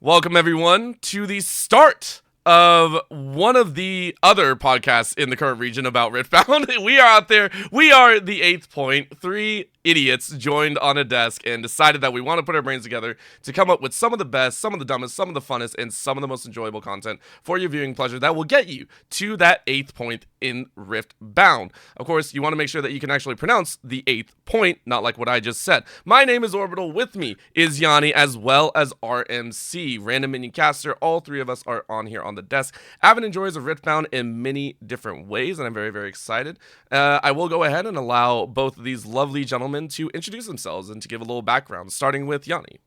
Welcome, everyone, to the start of one of the other podcasts in the current region about Riftbound. We are out there. We are the 8th point. 3 idiots joined on a desk and decided that we want to put our brains together to come up with some of the best, some of the dumbest, some of the funnest, and some of the most enjoyable content for your viewing pleasure that will get you to that 8th point in Riftbound. Of course, you want to make sure that you can actually pronounce the 8th point, not like what I just said. My name is Orbital. With me is Yanni, as well as RMC, Random Minion Caster. All three of us are on here on the desk. Avid enjoyers of Riftbound in many different ways, and I'm very, very excited. I will go ahead and allow both of these lovely gentlemen to introduce themselves and to give a little background, starting with Yanni.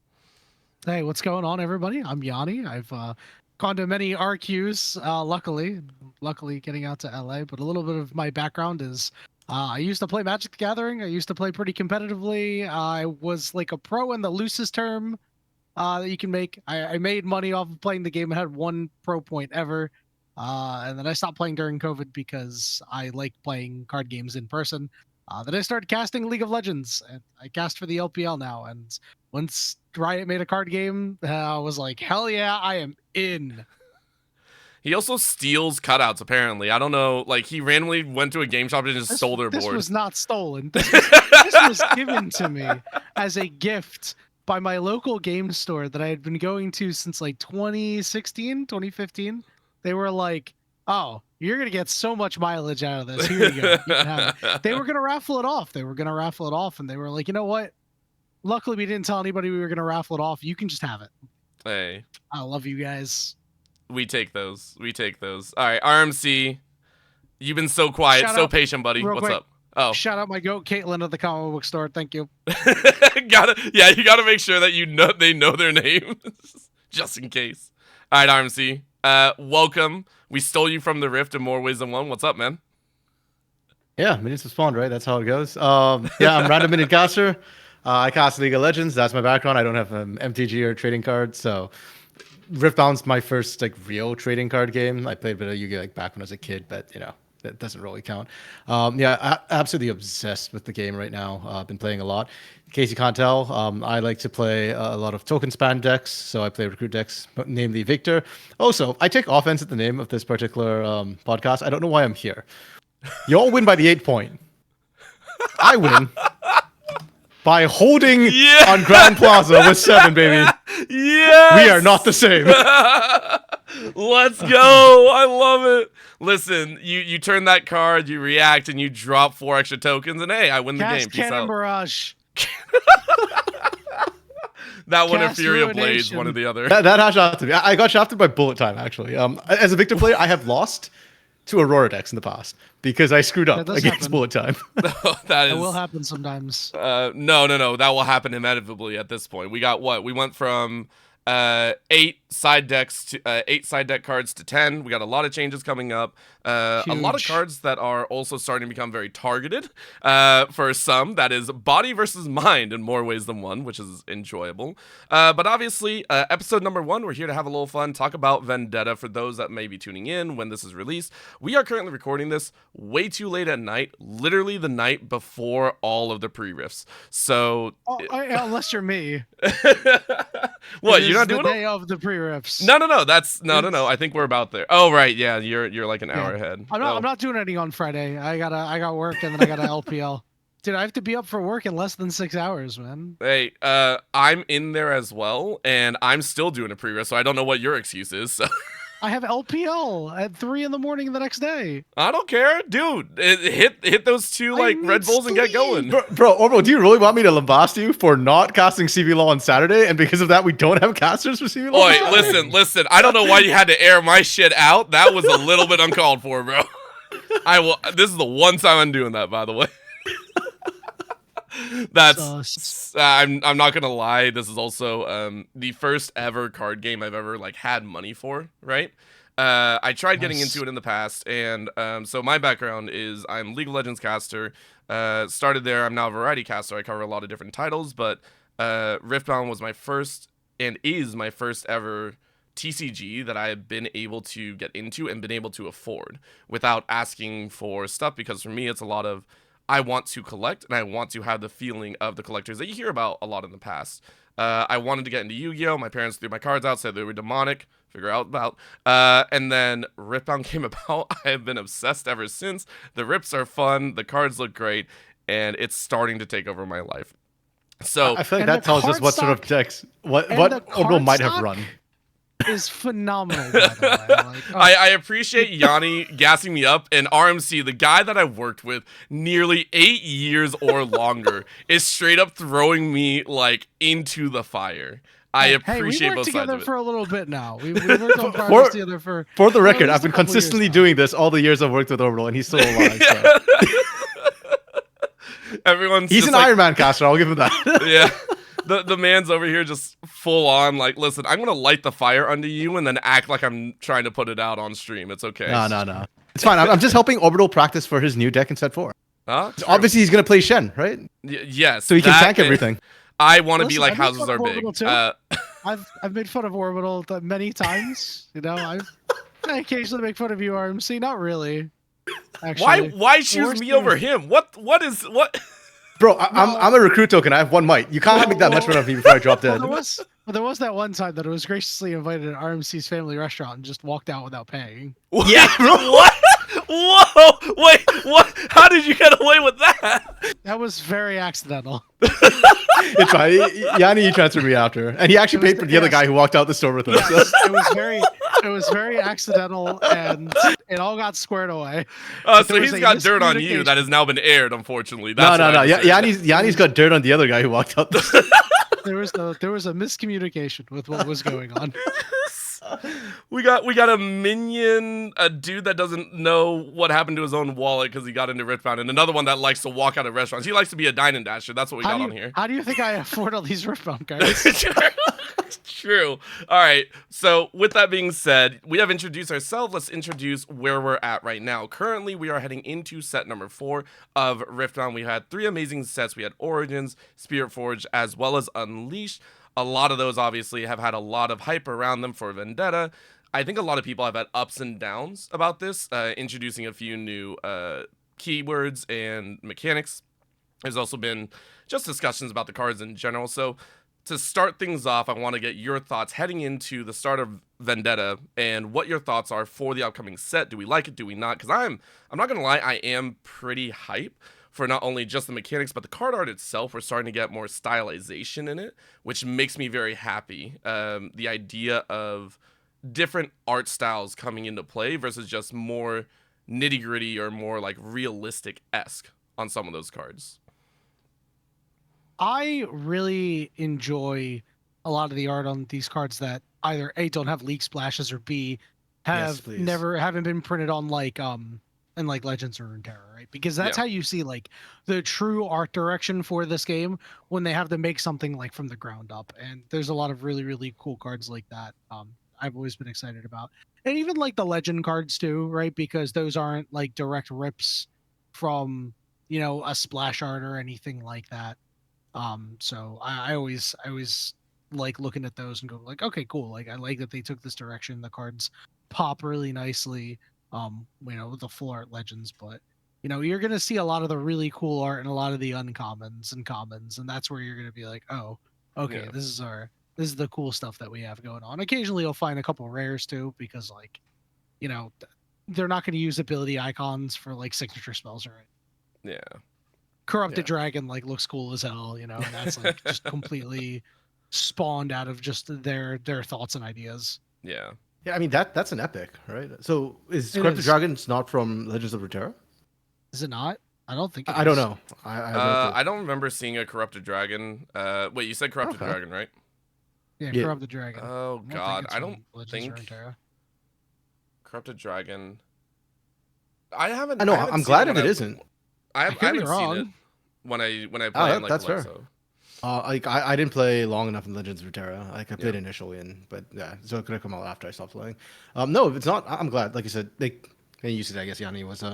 Hey, what's going on, everybody? I'm Yanni. I've gone to many RQs, luckily getting out to LA, but a little bit of my background is I used to play Magic the Gathering. I used to play pretty competitively. I was like a pro in the loosest term that you can make. I made money off of playing the game and had 1 pro point ever. And then I stopped playing during COVID because I like playing card games in person. Then I started casting League of Legends, and I cast for the LPL now. And once Riot made a card game, I was like, hell yeah, I am in. He also steals cutouts, apparently. I don't know, like, he randomly went to a game shop and just stole their board. This was not stolen. This was given to me as a gift by my local game store that I had been going to since like 2016, 2015. They were like, oh, you're going to get so much mileage out of this. Here you go. You can have it. They were going to raffle it off. And they were like, you know what? Luckily, we didn't tell anybody we were going to raffle it off. You can just have it. Hey. I love you guys. We take those. All right, RMC, you've been so quiet, patient, buddy. What's quick, up? Oh, shout out my goat Caitlin at the comic book store. Thank you. You gotta make sure that they know their names, just in case. All right, RMC, welcome. We stole you from the Rift in more ways than one. What's up, man? Yeah, minions have spawned, right? That's how it goes. I'm Random Minion Caster. I cast League of Legends. That's my background. I don't have an MTG or trading card, so Riftbound's my first real trading card game. I played a bit of Yu-Gi-Oh back when I was a kid, but that doesn't really count. Absolutely obsessed with the game right now. I've been playing a lot. In case you can't tell, I like to play a lot of token span decks, so I play recruit decks, namely Victor. Also, I take offense at the name of this particular podcast. I don't know why I'm here. You all win by the 8 point. I win by holding on Grand Plaza with 7, baby. Yes! We are not the same. Let's go. I love it. Listen, you turn that card, you react, and you drop 4 extra tokens, and hey, I win the game. Peace Cannon out. Barrage. That one or Cast Fury of Ruination. Blades, one or the other. That has shafted me. I got shafted by Bullet Time, actually. As a Victor player, I have lost to Aurora decks in the past because I screwed up against happen. Bullet Time. That will happen sometimes. No. That will happen inevitably at this point. We got what? We went from 8 side decks to 8 side deck cards to 10. We got a lot of changes coming up. A lot of cards that are also starting to become very targeted. For some, that is body versus mind in more ways than one, which is enjoyable. But obviously, episode number 1, we're here to have a little fun, talk about Vendetta for those that may be tuning in when this is released. We are currently recording this way too late at night, literally the night before all of the pre-riffs. So, unless you're me. What, you're not doing the day of the pre-riffs? No. That's no. I think we're about there. Oh right, yeah. You're like an hour ahead. I'm not doing anything on Friday. I got work and then I got an LPL. Dude, I have to be up for work in less than 6 hours, man. Hey, I'm in there as well, and I'm still doing a pre-riff, so I don't know what your excuse is. So. I have LPL at 3 a.m. the next day. I don't care, dude. Hit those 2 Red Bulls and get going. Bro, Orbo, do you really want me to lambast you for not casting CV Law on Saturday, and because of that, we don't have casters for CV Law? Oi, listen. I don't know why you had to air my shit out. That was a little bit uncalled for, bro. This is the one time I'm doing that, by the way. That's I'm not gonna lie, this is also the first ever card game I've ever had money for, right? I tried getting into it in the past, and so my background is I'm League of Legends caster. Started there. I'm now a variety caster. I cover a lot of different titles, but Riftbound was my first and is my first ever TCG that I have been able to get into and been able to afford without asking for stuff, because for me it's a lot of I want to collect, and I want to have the feeling of the collectors that you hear about a lot in the past. I wanted to get into Yu-Gi-Oh! My parents threw my cards out, said they were demonic. Figure out about. And then Riftbound came about. I have been obsessed ever since. The rips are fun. The cards look great. And it's starting to take over my life. So I feel like And that the tells us card what sort of stock- decks, what and the Orbital card might have stock run. is phenomenal, by the way. Like, oh, I appreciate Yanni gassing me up, and RMC, the guy that I've worked with nearly 8 years or longer, is straight up throwing me like into the fire. I appreciate we both worked sides together of it. for a little bit now. We worked on projects together for For the record, least I've been a couple years consistently now. doing this all the years I've worked with Orbital, and he's still alive. So. Everyone's He's just an like, Iron Man caster. I'll give him that. yeah. The man's over here just full on like, listen, I'm gonna light the fire under you and then act like I'm trying to put it out on stream. It's okay. No. It's fine. I'm just helping Orbital practice for his new deck in set 4. Huh? Obviously, he's gonna play Shen, right? Yes. So he can that tank everything. I want to be Listen, like I make houses fun are of big. Orbital, too. I've made fun of Orbital many times. You know, I occasionally make fun of you, RMC. Not really. Actually, Why choose worst me thing- over him? What is what? Bro, I'm a recruit token. I have 1 might. You can't make that much fun of me before I drop dead. There was that one time that I was graciously invited to RMC's family restaurant and just walked out without paying. Yeah, bro. What? Whoa! Wait, what? How did you get away with that? That was very accidental. It's fine. Yanni, he transferred me after, and he actually It was paid for the other yes. guy who walked out the store with him. So. It was very accidental, and it all got squared away. So there was he's a got dirt on you miscommunication. that has now been aired, unfortunately. No. That's what I just said. Yanni's got dirt on the other guy who walked out the store. There was a miscommunication with what was going on. We got a minion, a dude that doesn't know what happened to his own wallet because he got into Riftbound, and another one that likes to walk out of restaurants. He likes to be a dine and dasher. That's what we got on here. How do you think I afford all these Riftbound cards? True. All right. So with that being said, we have introduced ourselves. Let's introduce where we're at right now. Currently, we are heading into set number 4 of Riftbound. We had 3 amazing sets. We had Origins, Spirit Forge, as well as Unleashed. A lot of those obviously have had a lot of hype around them for Vendetta. I think a lot of people have had ups and downs about this, introducing a few new keywords and mechanics. There's also been just discussions about the cards in general. So to start things off, I want to get your thoughts heading into the start of Vendetta and what your thoughts are for the upcoming set. Do we like it? Do we not? Because I'm not going to lie, I am pretty hype for not only just the mechanics, but the card art itself. We're starting to get more stylization in it, which makes me very happy. The idea of different art styles coming into play versus just more nitty gritty or more like realistic-esque on some of those cards. I really enjoy a lot of the art on these cards that either A, don't have leak splashes, or B, Yes, please. haven't been printed on like in like Legends or Runeterra, right? Because that's Yeah. how you see like the true art direction for this game when they have to make something like from the ground up. And there's a lot of really, really cool cards like that. I've always been excited about. And even like the legend cards too, right? Because those aren't like direct rips from, you know, a splash art or anything like that. So I always like looking at those and go like, okay, cool. Like I like that they took this direction. The cards pop really nicely. You know, with the full art legends, but you know, you're gonna see a lot of the really cool art and a lot of the uncommons and commons, and that's where you're gonna be like, oh, okay, Yeah. this is the cool stuff that we have going on. Occasionally you'll find a couple rares too, because like, you know, they're not gonna use ability icons for like signature spells or anything. Yeah. Corrupted Yeah. Dragon like looks cool as hell, you know, and that's like just completely spawned out of just their thoughts and ideas. Yeah. Yeah, I mean that's an epic, right? So is It Corrupted is. Dragons not from Legends of Runeterra? Is it not? I don't think it I don't is. know. I don't remember seeing a Corrupted Dragon. Wait, you said Corrupted Okay. Dragon, right? Yeah, Yeah. Corrupted Dragon. Oh think God, it's I from don't Legends or think Runeterra. Corrupted Dragon. I haven't. I know. haven't I'm seen glad when if it I- isn't. I could be haven't seen wrong. it when I play that- in like that's fair. Alexo. Like I didn't play long enough in Legends of Runeterra. Like I played Yeah. initially in, but yeah, so it could have come out after I stopped playing. No, if it's not, I'm glad. Like you said, and you said, I guess Yanni was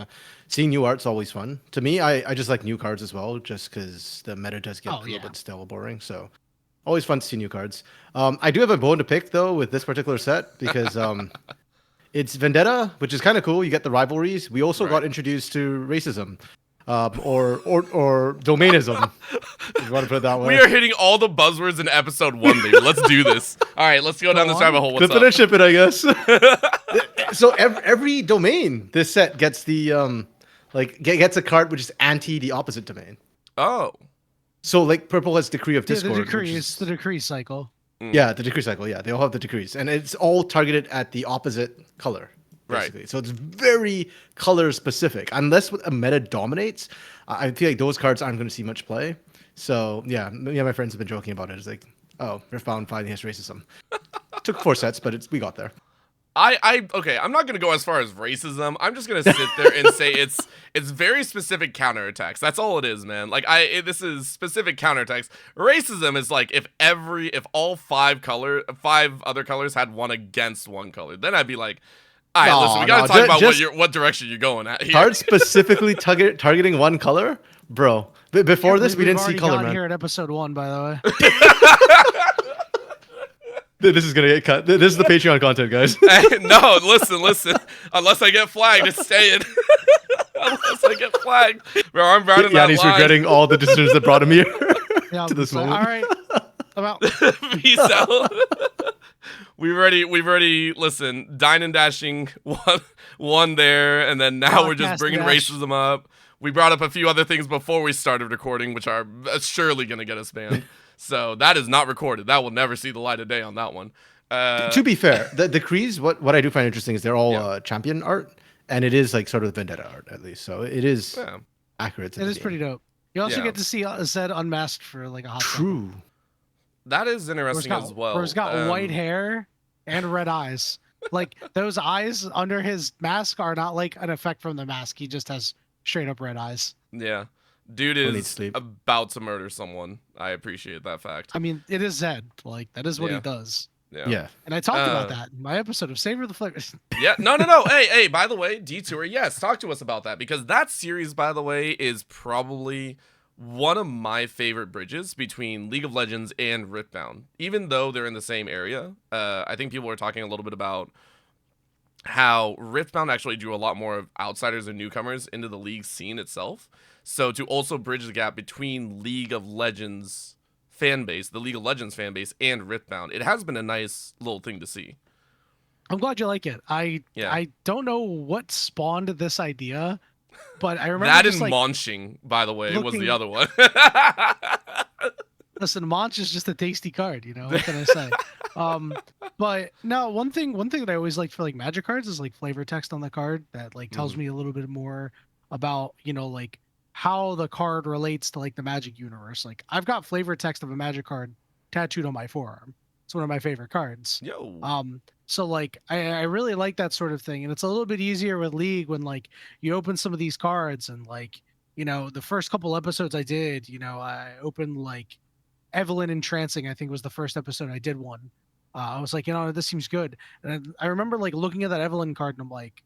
seeing new art's always fun. To me, I just like new cards as well, just because the meta does get Oh, a little yeah. bit stale boring. So always fun to see new cards. I do have a bone to pick though with this particular set because it's Vendetta, which is kind of cool. You get the rivalries. We also Right. got introduced to racism. or domainism. If you want to put it that way. We are hitting all the buzzwords in episode 1, baby. Let's do this. All right, let's go down this rabbit hole. What's Clip it up? and ship it, I guess. So every domain this set gets the gets a card which is anti the opposite domain. Oh. So like purple has Decree of Discord. The decree cycle. Yeah, the decree cycle. Yeah, they all have the decrees, and it's all targeted at the opposite color. Basically. Right. So it's very color specific. Unless a meta dominates, I feel like those cards aren't going to see much play. So yeah, my friends have been joking about it. It's like, oh, Riftbound finally has racism. Took 4 sets, but we got there. Okay, I'm not gonna go as far as racism. I'm just gonna sit there and say it's very specific counterattacks. That's all it is, man. Like this is specific counterattacks. Racism is like if all 5 other colors had one against one color, then I'd be like, all right, listen, we gotta talk about what direction you're going at here. Cards specifically targeting one color, bro. Before this, we didn't see color, man. Here at episode 1, by the way. This is gonna get cut. This is the Patreon content, guys. No, listen. Unless I get flagged, it's staying. Unless I get flagged, bro, I'm rounding that line. He's regretting all the decisions that brought him here to this moment. All right, I'm out. Peace out. We've already listen, dine and dashing one there, and then now we're just bringing racism up. We brought up a few other things before we started recording, which are surely gonna get us banned. So that is not recorded. That will never see the light of day on that one. To be fair, the decrees, what I do find interesting is they're all champion art, and it is like sort of Vendetta art at least. So it is accurate. It is pretty dope. You also get to see Zed unmasked for like a hot True. second. That is interesting as well. Where he's got white hair and red eyes. Like those eyes under his mask are not like an effect from the mask. He just has straight up red eyes. Yeah. Dude is about to murder someone. I appreciate that fact. I mean, it is Zed. Like, that is what he does. Yeah. And I talked about that in my episode of Savor the Flavors. Yeah. No. Hey, by the way, Detour, yes, talk to us about that. Because that series, by the way, is probably one of my favorite bridges between League of Legends and Riftbound. Even though they're in the same area, I think people are talking a little bit about how Riftbound actually drew a lot more of outsiders and newcomers into the league scene itself. So to also bridge the gap between League of Legends fan base, the League of Legends fan base, and Riftbound, it has been a nice little thing to see. I'm glad you like it. I don't know what spawned this idea, but I remember that and Monching, by the way, was the other one. Listen, Monch is just a tasty card, you know. What can I say? But no, one thing that I always liked for like Magic cards is like flavor text on the card that like tells me a little bit more about, you know, like how the card relates to like the Magic universe. Like I've got flavor text of a Magic card tattooed on my forearm. It's one of my favorite cards. So like I really like that sort of thing, and it's a little bit easier with League when like you open some of these cards and like, you know, the first couple episodes I did, you know, I opened like Evelyn Entrancing, I think was the first episode I did one. I was like, you know, this seems good. And I remember like looking at that Evelyn card and I'm like,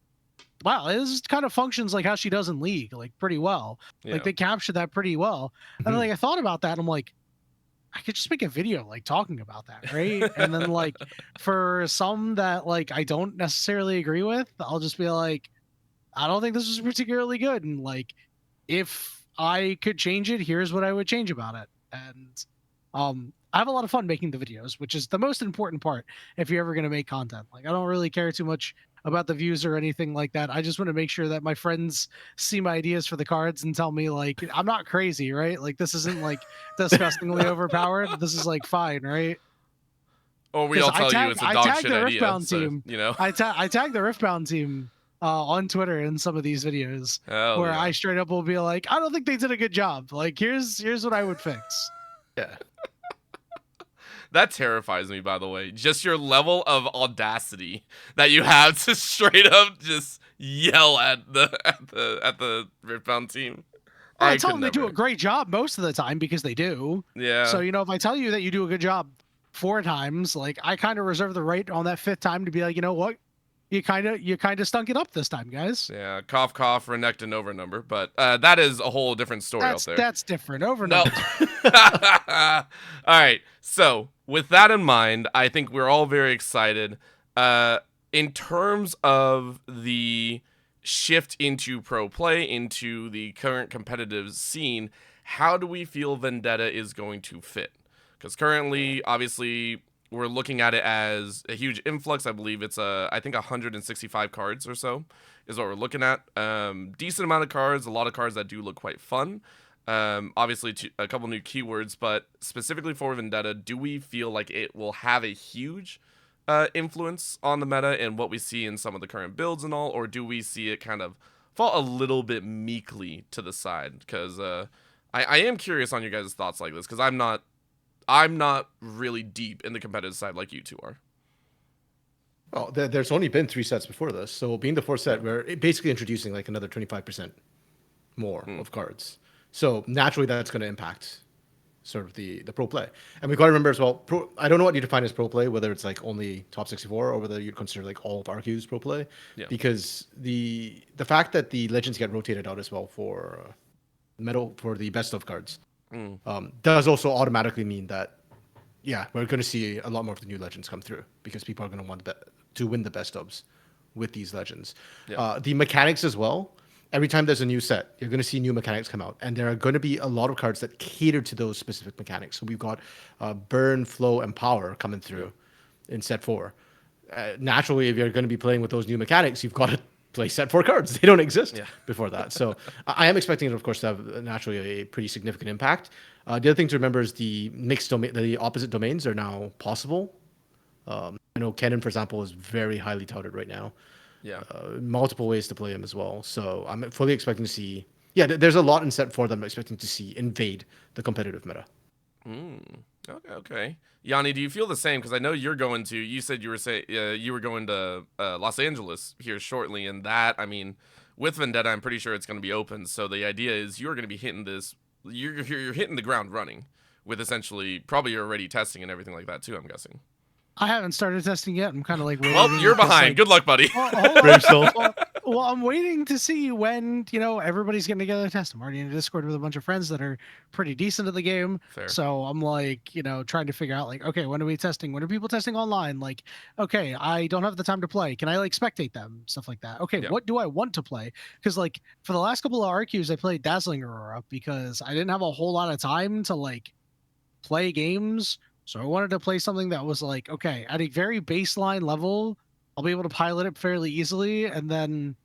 wow, this kind of functions like how she does in League, like pretty well. Like they captured that pretty well. And then like I thought about that and I'm like, I could just make a video like talking about that, right? And then like for some that like I don't necessarily agree with, I'll just be like, I don't think this was particularly good. And like if I could change it, here's what I would change about it. And I have a lot of fun making the videos, which is the most important part if you're ever going to make content. Like I don't really care too much about the views or anything like that. I just want to make sure that my friends see my ideas for the cards and tell me like I'm not crazy, right? Like this isn't like disgustingly overpowered. This is like fine, right? Or we all tell you it's a dog shit idea. Team. You know, I tag the Riftbound team on Twitter in some of these videos where I straight up will be like, I don't think they did a good job. Like here's what I would fix. Yeah. That terrifies me, by the way. Just your level of audacity that you have to straight up just yell at the Riftbound team. I tell them they do a great job most of the time because they do. Yeah. So, you know, if I tell you that you do a good job 4 times, like I kind of reserve the right on that 5th time to be like, you know what? You kind of stunk it up this time, guys. Yeah, cough, cough, renect and over number, but that is a whole different story out there. That's different. Over number. All right, so with that in mind, I think we're all very excited. In terms of the shift into pro play, into the current competitive scene, how do we feel Vendetta is going to fit? Because currently, obviously, we're looking at it as a huge influx. I believe it's I think 165 cards or so is what we're looking at. Decent amount of cards, a lot of cards that do look quite fun. Obviously, a couple new keywords, but specifically for Vendetta, do we feel like it will have a huge influence on the meta and what we see in some of the current builds and all, or do we see it kind of fall a little bit meekly to the side? Because I am curious on your guys' thoughts like this, because I'm not really deep in the competitive side like you two are. Well, there's only been 3 sets before this, so being the 4th set, we're basically introducing like another 25% more of cards. So naturally, that's going to impact sort of the pro play. And we've got to remember as well, I don't know what you define as pro play, whether it's like only top 64 or whether you'd consider like all of RQ's pro play. Yeah. Because the fact that the legends get rotated out as well for for the best of cards does also automatically mean that, yeah, we're going to see a lot more of the new legends come through because people are going to want to win the best ofs with these legends. Yeah. The mechanics as well. Every time there's a new set, you're going to see new mechanics come out. And there are going to be a lot of cards that cater to those specific mechanics. So we've got Burn, Flow, and Power coming through in set 4. Naturally, if you're going to be playing with those new mechanics, you've got to play set 4 cards. They don't exist before that. So I am expecting it, of course, to have naturally a pretty significant impact. The other thing to remember is the mixed domain, the opposite domains are now possible. I know Kennen, for example, is very highly touted right now. Yeah, multiple ways to play him as well. So I'm fully expecting to see. Yeah, there's a lot in set 4 that I'm expecting to see invade the competitive meta. Okay. Yanni, do you feel the same? Because I know you're going to. You said you were going to Los Angeles here shortly, and that, I mean, with Vendetta, I'm pretty sure it's going to be open. So the idea is you're going to be hitting this. You're hitting the ground running with essentially probably you're already testing and everything like that too. I'm guessing. I haven't started testing yet. I'm kind of like, well, you're behind. Good luck, buddy. Well, I'm waiting to see when, everybody's getting together to test. I'm already in a Discord with a bunch of friends that are pretty decent at the game. Fair. So I'm like, trying to figure out like, okay, when are we testing? When are people testing online? Like, okay, I don't have the time to play. Can I like spectate them? Stuff like that. Okay, what do I want to play? Because like for the last couple of RQs, I played Dazzling Aurora because I didn't have a whole lot of time to like play games. So I wanted to play something that was like, okay, at a very baseline level, I'll be able to pilot it fairly easily. And then,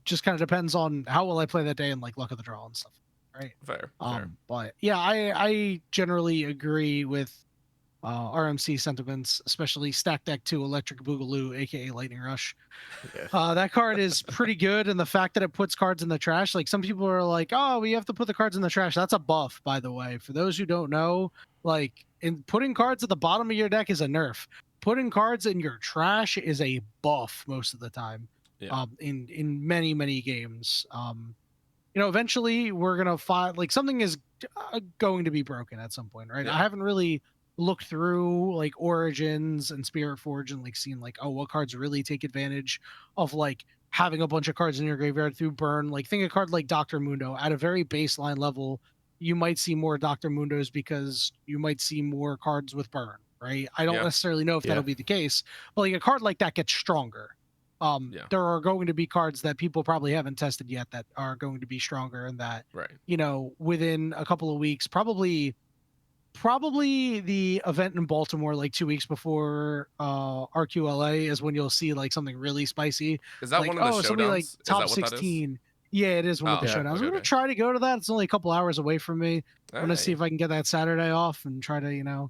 just kind of depends on how well I play that day and like luck of the draw and stuff. Right. Fair. But yeah, I generally agree with RMC sentiments, especially Stack Deck 2 Electric Boogaloo, aka Lightning Rush. Yeah. That card is pretty good, and the fact that it puts cards in the trash, like some people are like, oh, we have to put the cards in the trash. That's a buff, by the way. For those who don't know, like in putting cards at the bottom of your deck is a nerf. Putting cards in your trash is a buff most of the time. Yeah. In many games. Eventually we're gonna find like something is going to be broken at some point, right? Yeah. I haven't really looked through like Origins and Spirit Forge and like seen like, oh, what cards really take advantage of like having a bunch of cards in your graveyard through burn. Like think a card like Dr. Mundo at a very baseline level, you might see more Dr. Mundos because you might see more cards with burn, right? I don't necessarily know if that'll be the case, but like a card like that gets stronger. There are going to be cards that people probably haven't tested yet that are going to be stronger, and that, within a couple of weeks, probably the event in Baltimore, like 2 weeks before RQLA, is when you'll see like something really spicy. Is that like, one of the showdowns? Somebody like top 16. Yeah, it is one of the showdowns. I'm gonna try to go to that. It's only a couple hours away from me. I'm gonna see if I can get that Saturday off and try to,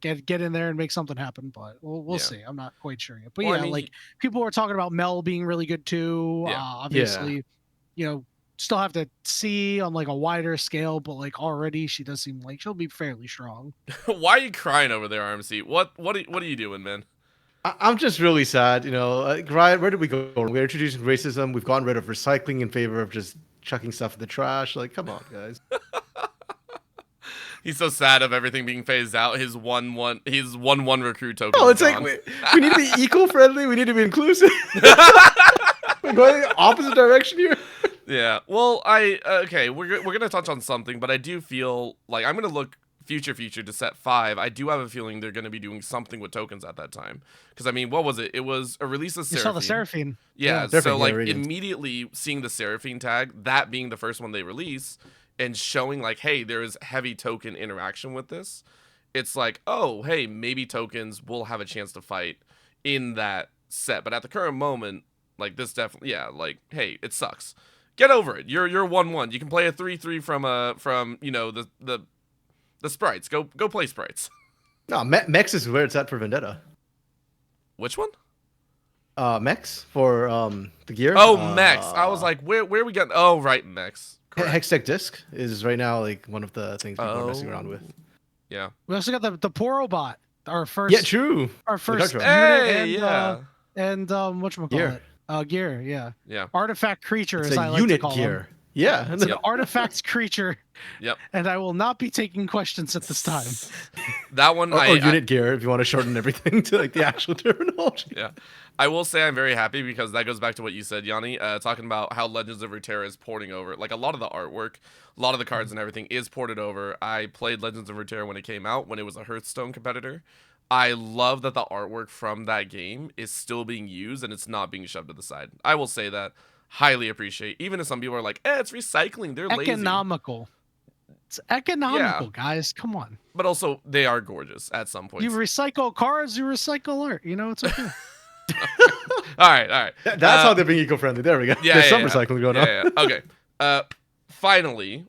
get in there and make something happen. But we'll see. I'm not quite sure yet. But like people were talking about Mel being really good too. Obviously, still have to see on like a wider scale, but like already she does seem like she'll be fairly strong. Why are you crying over there, RMC? What are you doing, man? I'm just really sad, Ryan, where did we go? We're introducing racism. We've gotten rid of recycling in favor of just chucking stuff in the trash. Like, come on, guys. He's so sad of everything being phased out. His one recruit token. Oh, it's like we need to be eco-friendly. We need to be inclusive. We're going opposite direction here. Yeah. Well, we're gonna touch on something, but I do feel like I'm gonna look future to set 5, I do have a feeling they're going to be doing something with tokens at that time. Because I mean, what was it? It was a release of Seraphine. You saw the Seraphine. Yeah, Yeah. so Seraphine, like Radiant. immediately seeing the Seraphine tag, that being the first one they release, and showing like, hey, there is heavy token interaction with this. It's like, oh, hey, maybe tokens will have a chance to fight in that set. But at the current moment, like this definitely, yeah, like, hey, it sucks. Get over it. You're 1/1. You can play a 3/3 from you know the sprites. Go play sprites. No, Mex is where it's at for Vendetta. Which one? Mex for the gear. Oh, Mex. I was like, where we getting? Oh, right, Mex. Correct. Hextech Disc is right now like one of the things people are messing around with. Yeah. We also got the Poro bot. Our first. Yeah, true. Our first Dark unit Drone. Hey, and yeah. whatchamacallit? Gear. Gear. Yeah. Yeah. Artifact creature, It's as a I like to unit call gear. him. Yeah. It's an artifact creature. Yep. And I will not be taking questions at this time. That one, or unit gear if you want to shorten everything to like the actual terminology. Yeah. I will say I'm very happy because that goes back to what you said, Yanni, talking about how Legends of Runeterra is porting over. Like, a lot of the artwork, a lot of the cards and everything is ported over. I played Legends of Runeterra when it came out, when it was a Hearthstone competitor. I love that the artwork from that game is still being used and it's not being shoved to the side. I will say that. Highly appreciate. Even if some people are like, it's recycling. They're lazy. Economical. It's economical, guys. Come on. But also, they are gorgeous at some point. You recycle cars, you recycle art. You know, it's okay. All right. That's how they're being eco-friendly. There we go. Yeah, There's some recycling going on. Yeah. Okay. Finally,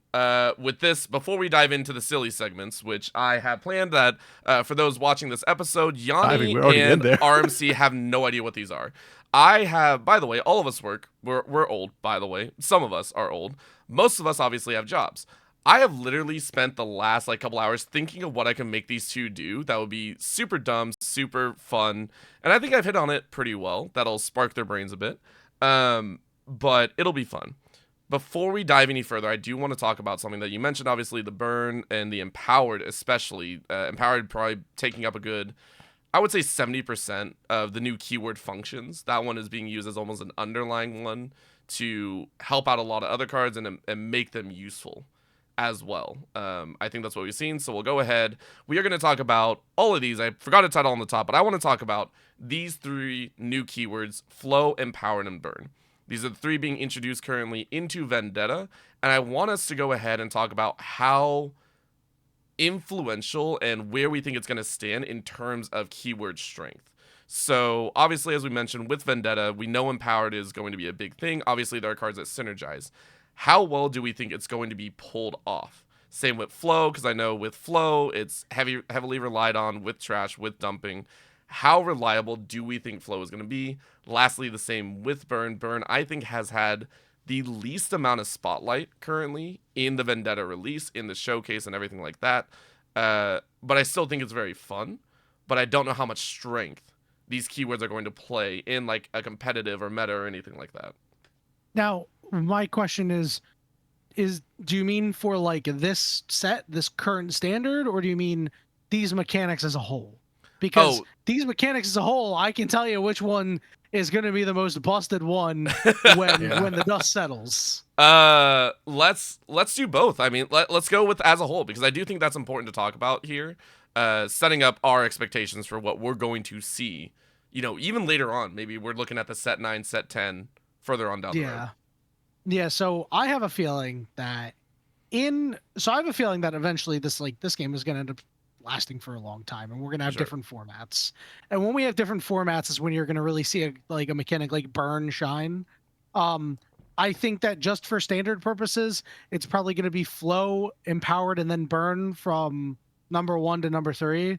with this, before we dive into the silly segments, which I have planned that for those watching this episode, Yanni we're already in and there. RMC have no idea what these are. I have, by the way, all of us work. We're old, by the way. Some of us are old. Most of us obviously have jobs. I have literally spent the last couple hours thinking of what I can make these two do that would be super dumb, super fun, and I think I've hit on it pretty well. That'll spark their brains a bit, but it'll be fun. Before we dive any further, I do want to talk about something that you mentioned, obviously, the burn and the empowered, especially. Empowered probably taking up a good, I would say 70% of the new keyword functions. That one is being used as almost an underlying one to help out a lot of other cards and make them useful as well. I think that's what we've seen, so we'll go ahead. We are going to talk about all of these. I forgot to title on the top, but I want to talk about these 3 new keywords: flow, empowered, and burn. These are the 3 being introduced currently into Vendetta, and I want us to go ahead and talk about how influential and where we think it's going to stand in terms of keyword strength. So, obviously, as we mentioned, with Vendetta, we know empowered is going to be a big thing. Obviously, there are cards that synergize. How well do we think it's going to be pulled off? Same with flow, because I know with flow, it's heavily relied on with trash, with dumping. How reliable do we think flow is going to be? Lastly, the same with burn. Burn, I think, has had the least amount of spotlight currently in the Vendetta release, in the showcase and everything like that. But I still think it's very fun. But I don't know how much strength these keywords are going to play in like a competitive or meta or anything like that. Now, my question is do you mean for like this set, this current standard, or do you mean these mechanics as a whole? Because these mechanics as a whole, I can tell you which one is going to be the most busted one when the dust settles. Let's do both. I mean, let's go with as a whole, because I do think that's important to talk about here. Setting up our expectations for what we're going to see. You know, even later on, maybe we're looking at the set 9, set 10 further on down the road. Yeah, so I have a feeling that eventually this game is going to end up lasting for a long time, and we're going to have different formats. And when we have different formats is when you're going to really see a mechanic like burn shine. I think that just for standard purposes, it's probably going to be flow, empowered, and then burn from number 1 to number 3.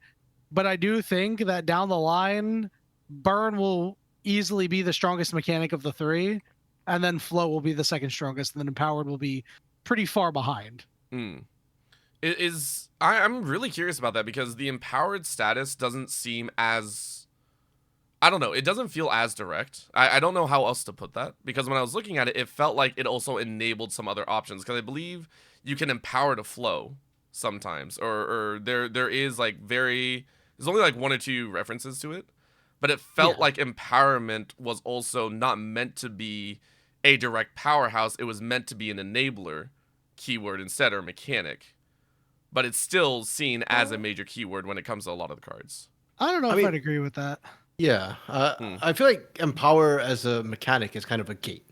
But I do think that down the line, burn will easily be the strongest mechanic of the 3. And then flow will be the second strongest, and then empowered will be pretty far behind. I'm really curious about that, because the empowered status doesn't seem as, I don't know, it doesn't feel as direct. I don't know how else to put that, because when I was looking at it, it felt like it also enabled some other options, because I believe you can empower to flow sometimes, or there is there's only like 1 or 2 references to it, but it felt like empowerment was also not meant to be a direct powerhouse. It was meant to be an enabler keyword instead, or mechanic. but it's still seen as a major keyword when it comes to a lot of the cards. I don't know I if mean- I'd agree with that. Yeah, I feel like Empower as a mechanic is kind of a gate.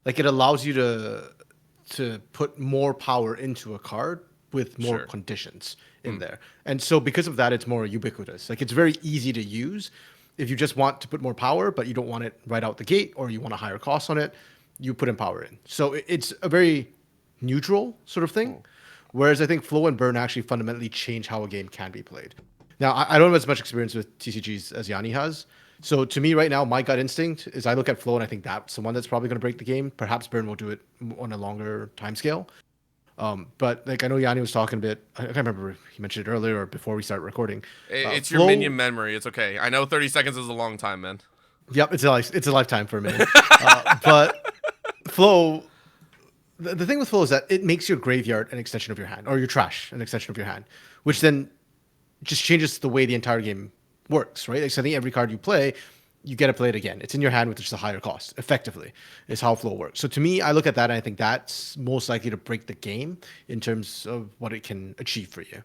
Like it allows you to put more power into a card with more Sure. conditions in there. And so because of that, it's more ubiquitous. Like it's very easy to use. If you just want to put more power, but you don't want it right out the gate, or you want a higher cost on it, you put Empower in. So it's a very neutral sort of thing. Whereas I think Flow and Burn actually fundamentally change how a game can be played. Now, I don't have as much experience with TCGs as Yanni has. So to me right now, my gut instinct is I look at Flow and I think that's the one that's probably going to break the game. Perhaps Burn will do it on a longer time scale. But like I know Yanni was talking a bit. I can't remember if he mentioned it earlier or before we started recording. It's Flow- your minion memory. It's okay. I know 30 seconds is a long time, man. Yep, it's a lifetime for a minute. But Flow, the thing with Flow is that it makes your graveyard an extension of your hand, or your trash an extension of your hand, which then just changes the way the entire game works, right? Like, so I think every card you play, you get to play it again. It's in your hand with just a higher cost, effectively, is how Flow works. So to me, I look at that and I think that's most likely to break the game in terms of what it can achieve for you.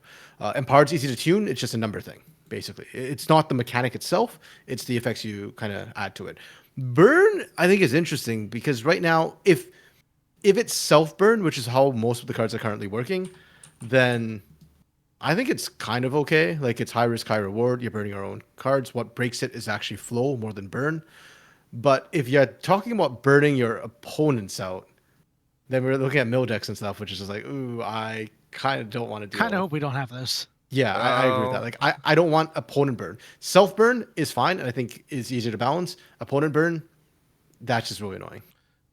Empowered's easy to tune. It's just a number thing, basically. It's not the mechanic itself. It's the effects you kind of add to it. Burn, I think, is interesting because right now, if it's self-burn, which is how most of the cards are currently working, then I think it's kind of okay. Like it's high risk, high reward. You're burning your own cards. What breaks it is actually Flow more than burn. But if you're talking about burning your opponents out, then we're looking at mill decks and stuff, which is just like, ooh, I kind of don't want to do Kind all of hope we don't have this. Yeah, I agree with that. Like, I don't want opponent burn. Self burn is fine, and I think is easier to balance. Opponent burn, that's just really annoying.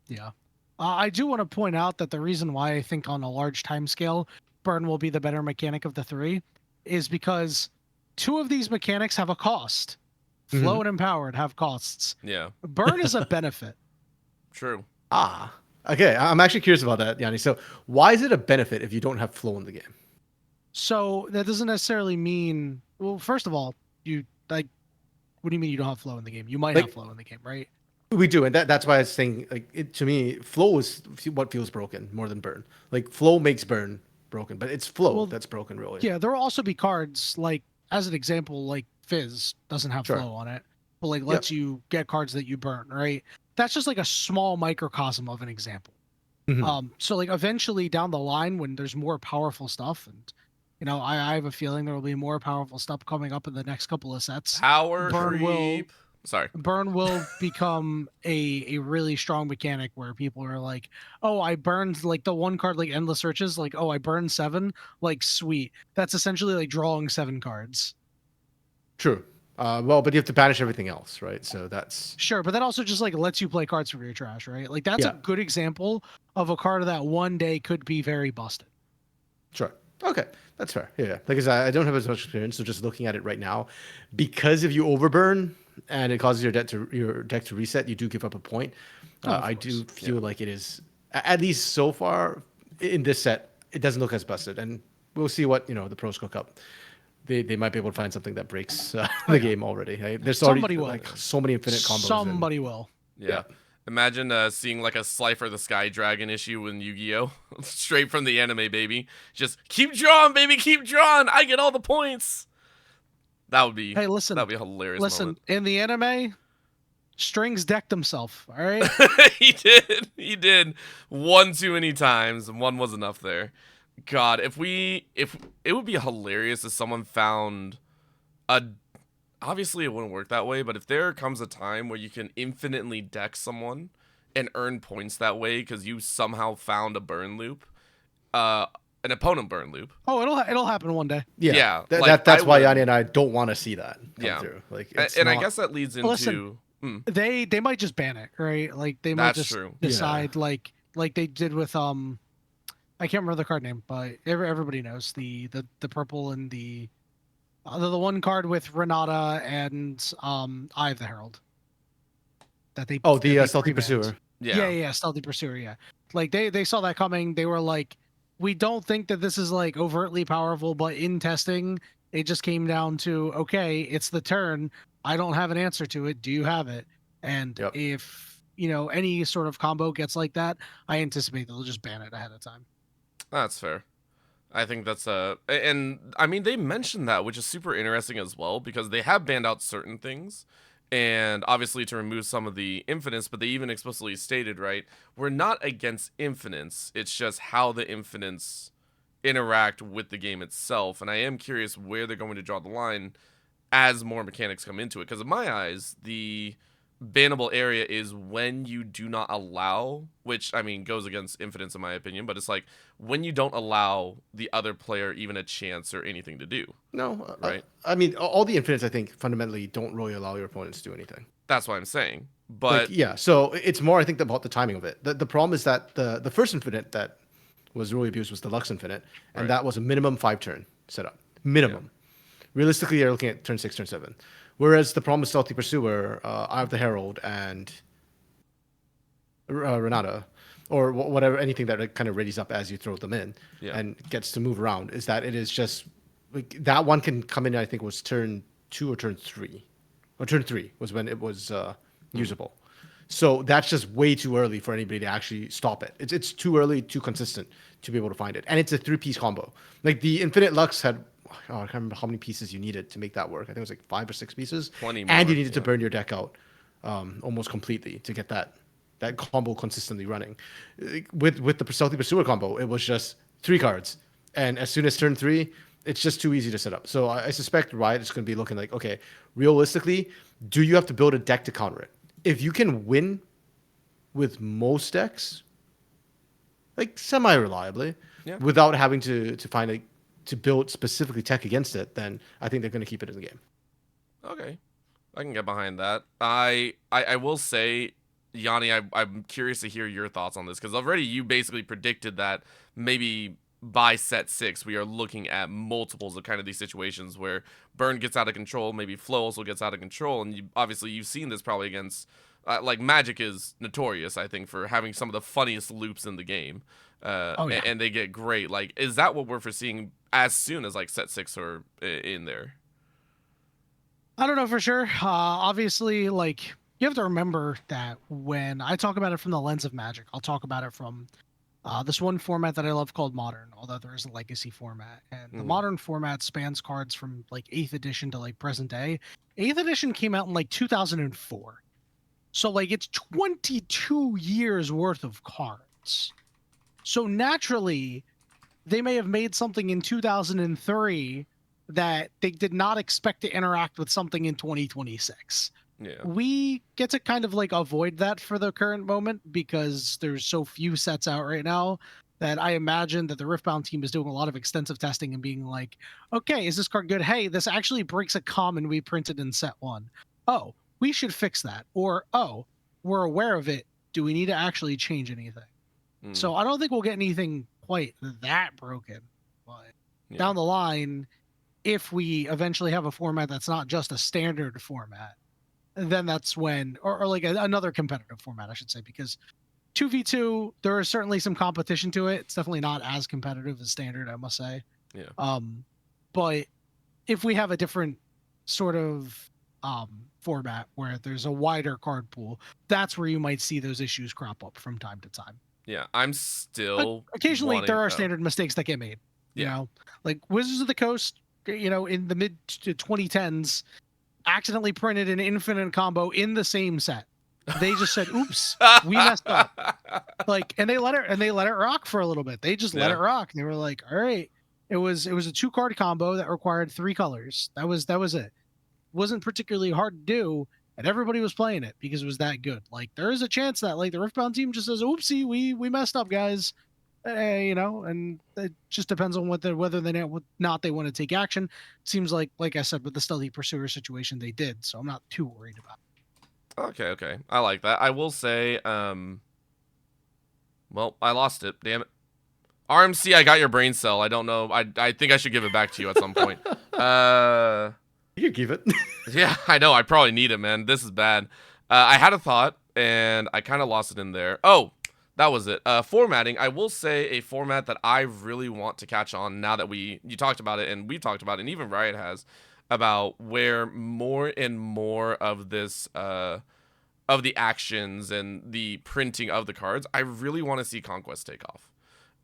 Yeah. I do want to point out that the reason why I think on a large time scale, Burn will be the better mechanic of the three is because two of these mechanics have a cost. Flow and Empowered have costs. Yeah, Burn is a benefit. true. Okay. I'm actually curious about that, Yanni. So, why is it a benefit if you don't have Flow in the game? So that doesn't necessarily mean. Well, first of all, you like. What do you mean you don't have Flow in the game? You might have Flow in the game, right? We do, and that's why I was saying, like, to me, Flow is what feels broken more than Burn. Like, Flow makes Burn broken, but it's Flow that's broken, really. Yeah, there will also be cards like, as an example, like Fizz doesn't have Flow on it, but like lets you get cards that you burn, right? That's just like a small microcosm of an example. So like eventually down the line when there's more powerful stuff, and you know, I have a feeling there will be more powerful stuff coming up in the next couple of sets. Power Burn creep. Sorry. Burn will become a really strong mechanic where people are like, oh, I burned like the one card like Endless Searches, like, oh, I burned 7, like sweet. That's essentially like drawing 7 cards. True. Well, but you have to banish everything else, right? So that's Sure, but that also just like lets you play cards from your trash, right? Like that's a good example of a card that one day could be very busted. Sure. Okay, that's fair. Yeah, because I don't have as much experience, so just looking at it right now, because if you overburn and it causes your deck to reset, you do give up a point. I do feel like it is, at least so far in this set, it doesn't look as busted, and we'll see what the pros cook up. They might be able to find something that breaks the game already. Right? There's already like so many infinite combos. Somebody will. Yeah. Imagine seeing like a Slifer the Sky Dragon issue in Yu-Gi-Oh! Straight from the anime, baby. Just keep drawing, baby, keep drawing. I get all the points. That would be. Hey, listen. That would be a hilarious. Listen, moment. in the anime, Strings decked himself. All right. He did. He did. One too many times, and one was enough there. God, if it would be hilarious if someone found a. Obviously, it wouldn't work that way, but if there comes a time where you can infinitely deck someone and earn points that way because you somehow found a burn loop, an opponent burn loop. Oh, it'll happen one day. Yeah. Like, that's why Yanni and I don't want to see that come through. Like, and I guess that leads into. Listen, they might just ban it, right? Like they might just decide like they did with I can't remember the card name, but everybody knows the purple and the one card with Renata and Eye of the Herald. That they the Stealthy Pursuer. Yeah, Stealthy Pursuer. Yeah, like they saw that coming. They were like, we don't think that this is like overtly powerful, but in testing, it just came down to okay, it's the turn. I don't have an answer to it. Do you have it? And if any sort of combo gets like that, I anticipate they'll just ban it ahead of time. That's fair. I think that's and I mean they mentioned that, which is super interesting as well, because they have banned out certain things, and obviously to remove some of the infinites, but they even explicitly stated, right, we're not against infinites, it's just how the infinites interact with the game itself, and I am curious where they're going to draw the line as more mechanics come into it, because in my eyes, the bannable area is when you do not allow, which I mean goes against infinites in my opinion, but it's like when you don't allow the other player even a chance or anything to do. No, right? I mean, all the infinites I think fundamentally don't really allow your opponents to do anything. That's what I'm saying. Like, But yeah, so it's more I think about the timing of it. The problem is that the first infinite that was really abused was the Lux Infinite, and Right. that was a minimum 5-turn setup. Minimum. Realistically, you're looking at turn 6, turn 7. Whereas the problem with Stealthy Pursuer, Eye of the Herald, and Renata, or whatever, anything that kind of readies up as you throw them in Yeah. and gets to move around, is that it is just like, that one can come in. I think was turn 2 or turn 3, or turn 3 was when it was usable. So that's just way too early for anybody to actually stop it. It's too early, too consistent to be able to find it, and it's a 3-piece combo. Like the Infinite Lux had, I can't remember how many pieces you needed to make that work. I think it was like 5 or 6 pieces, 20 and more, you needed to yeah. burn your deck out almost completely to get that combo consistently running. With the Stealthy Pursuer combo, it was just 3 cards, and as soon as turn 3, it's just too easy to set up. So I suspect Riot is going to be looking like, okay, realistically, do you have to build a deck to counter it? If you can win with most decks, like semi-reliably, Yeah. without having to find to build specifically tech against it, then I think they're going to keep it in the game. Okay, I can get behind that. I will say, Yanni, I'm curious to hear your thoughts on this, because already you basically predicted that maybe by set 6 we are looking at multiples of kind of these situations where burn gets out of control, maybe flow also gets out of control, and obviously you've seen this probably against like Magic is notorious, I think, for having some of the funniest loops in the game. Oh yeah. And they get great. Like, is that what we're foreseeing as soon as like set 6 or in there? I don't know for sure. Obviously, like you have to remember that when I talk about it from the lens of Magic, I'll talk about it from this one format that I love called Modern, although there is a Legacy format. And the Modern format spans cards from like 8th edition to like present day. 8th edition came out in like 2004. So like it's 22 years worth of cards. So naturally, they may have made something in 2003 that they did not expect to interact with something in 2026. Yeah. We get to kind of like avoid that for the current moment because there's so few sets out right now that I imagine that the Riftbound team is doing a lot of extensive testing and being like, okay, is this card good? Hey, this actually breaks a common we printed in set 1. Oh, we should fix that. Or, oh, we're aware of it. Do we need to actually change anything? So I don't think we'll get anything quite that broken. But down the line, if we eventually have a format that's not just a standard format, then that's when, or like another competitive format, I should say, because 2v2, there is certainly some competition to it. It's definitely not as competitive as standard, I must say. Yeah. But if we have a different sort of format where there's a wider card pool, that's where you might see those issues crop up from time to time. Yeah, I'm still occasionally there are wanting- standard mistakes that get made. You Yeah. know, like Wizards of the Coast, you know, in the mid to 2010s, accidentally printed an infinite combo in the same set. They just said, "Oops, we messed up." Like, and they let it rock for a little bit. They just let Yeah. it rock. And they were like, "All right." It was a 2-card combo that required 3 colors. That was it. Wasn't particularly hard to do, and everybody was playing it because it was that good. Like, there is a chance that like the Riftbound team just says, "Oopsie, we messed up, guys." You know, and it just depends on whether they not they want to take action. Seems like I said, with the Stealthy Pursuer situation, they did, so I'm not too worried about it. Okay. I like that. I will say, well, I lost it. Damn it. RMC, I got your brain cell. I don't know. I think I should give it back to you at some point. You can keep it. Yeah, I know. I probably need it, man. This is bad. I had a thought, and I kind of lost it in there. Oh, that was it. Formatting. I will say a format that I really want to catch on now that you talked about it, and we talked about it, and even Riot has, about where more and more of this, of the actions and the printing of the cards, I really want to see Conquest take off.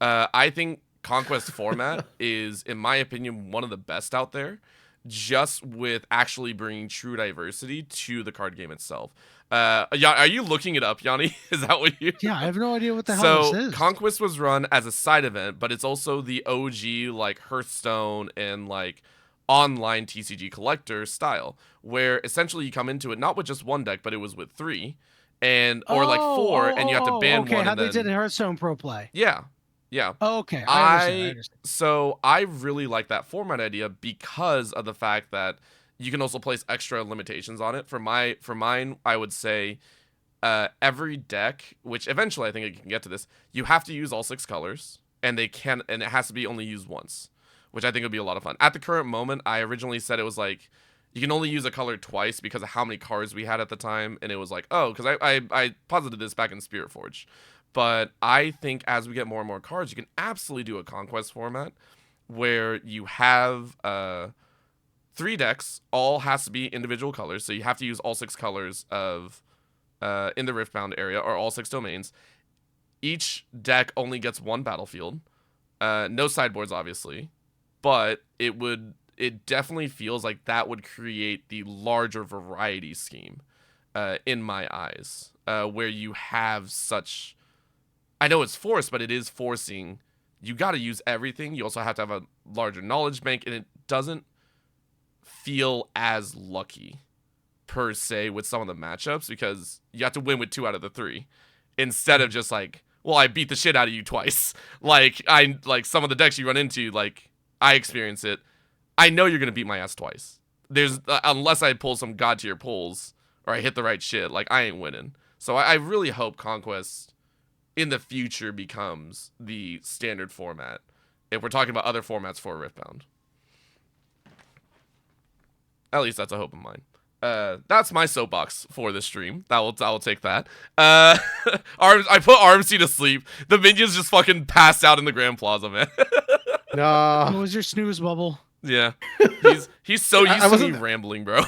I think Conquest format is, in my opinion, one of the best out there, just with actually bringing true diversity to the card game itself. Yeah, are you looking it up, Yanni? Is that what you? Yeah, I have no idea what the hell So this is. Conquest was run as a side event, but it's also the OG like Hearthstone and like online TCG collector style, where essentially you come into it not with just one deck, but it was with 3, and or like 4, and you have to ban okay, one. how And they then, did in Hearthstone Pro Play. yeah, yeah. Okay, I understand. So I really like that format idea because of the fact that you can also place extra limitations on it. For mine, I would say every deck, which eventually I think I can get to this, you have to use all 6 colors, and it has to be only used once, which I think would be a lot of fun. At the current moment, I originally said it was like you can only use a color twice because of how many cards we had at the time, and it was like, oh, because I posited this back in Spirit Forge. But I think as we get more and more cards, you can absolutely do a Conquest format where you have 3 decks, all has to be individual colors, so you have to use all 6 colors of in the Riftbound area, or all 6 domains. Each deck only gets 1 battlefield, no sideboards, obviously, but it definitely feels like that would create the larger variety scheme in my eyes, where you have such. I know it's forced, but it is forcing. You got to use everything. You also have to have a larger knowledge bank, and it doesn't feel as lucky per se with some of the matchups because you have to win with 2 out of the 3 instead of just like, well, I beat the shit out of you twice. Like some of the decks you run into, like I experience it. I know you're gonna beat my ass twice. There's unless I pull some god tier pulls or I hit the right shit, like I ain't winning. So I really hope Conquest in the future becomes the standard format if we're talking about other formats for Riftbound. At least that's a hope of mine. That's my soapbox for this stream. I will take that. I put Armsy to sleep. The minions just fucking passed out in the Grand Plaza, man. No. What was your snooze bubble? Yeah, he's so used to me rambling, bro.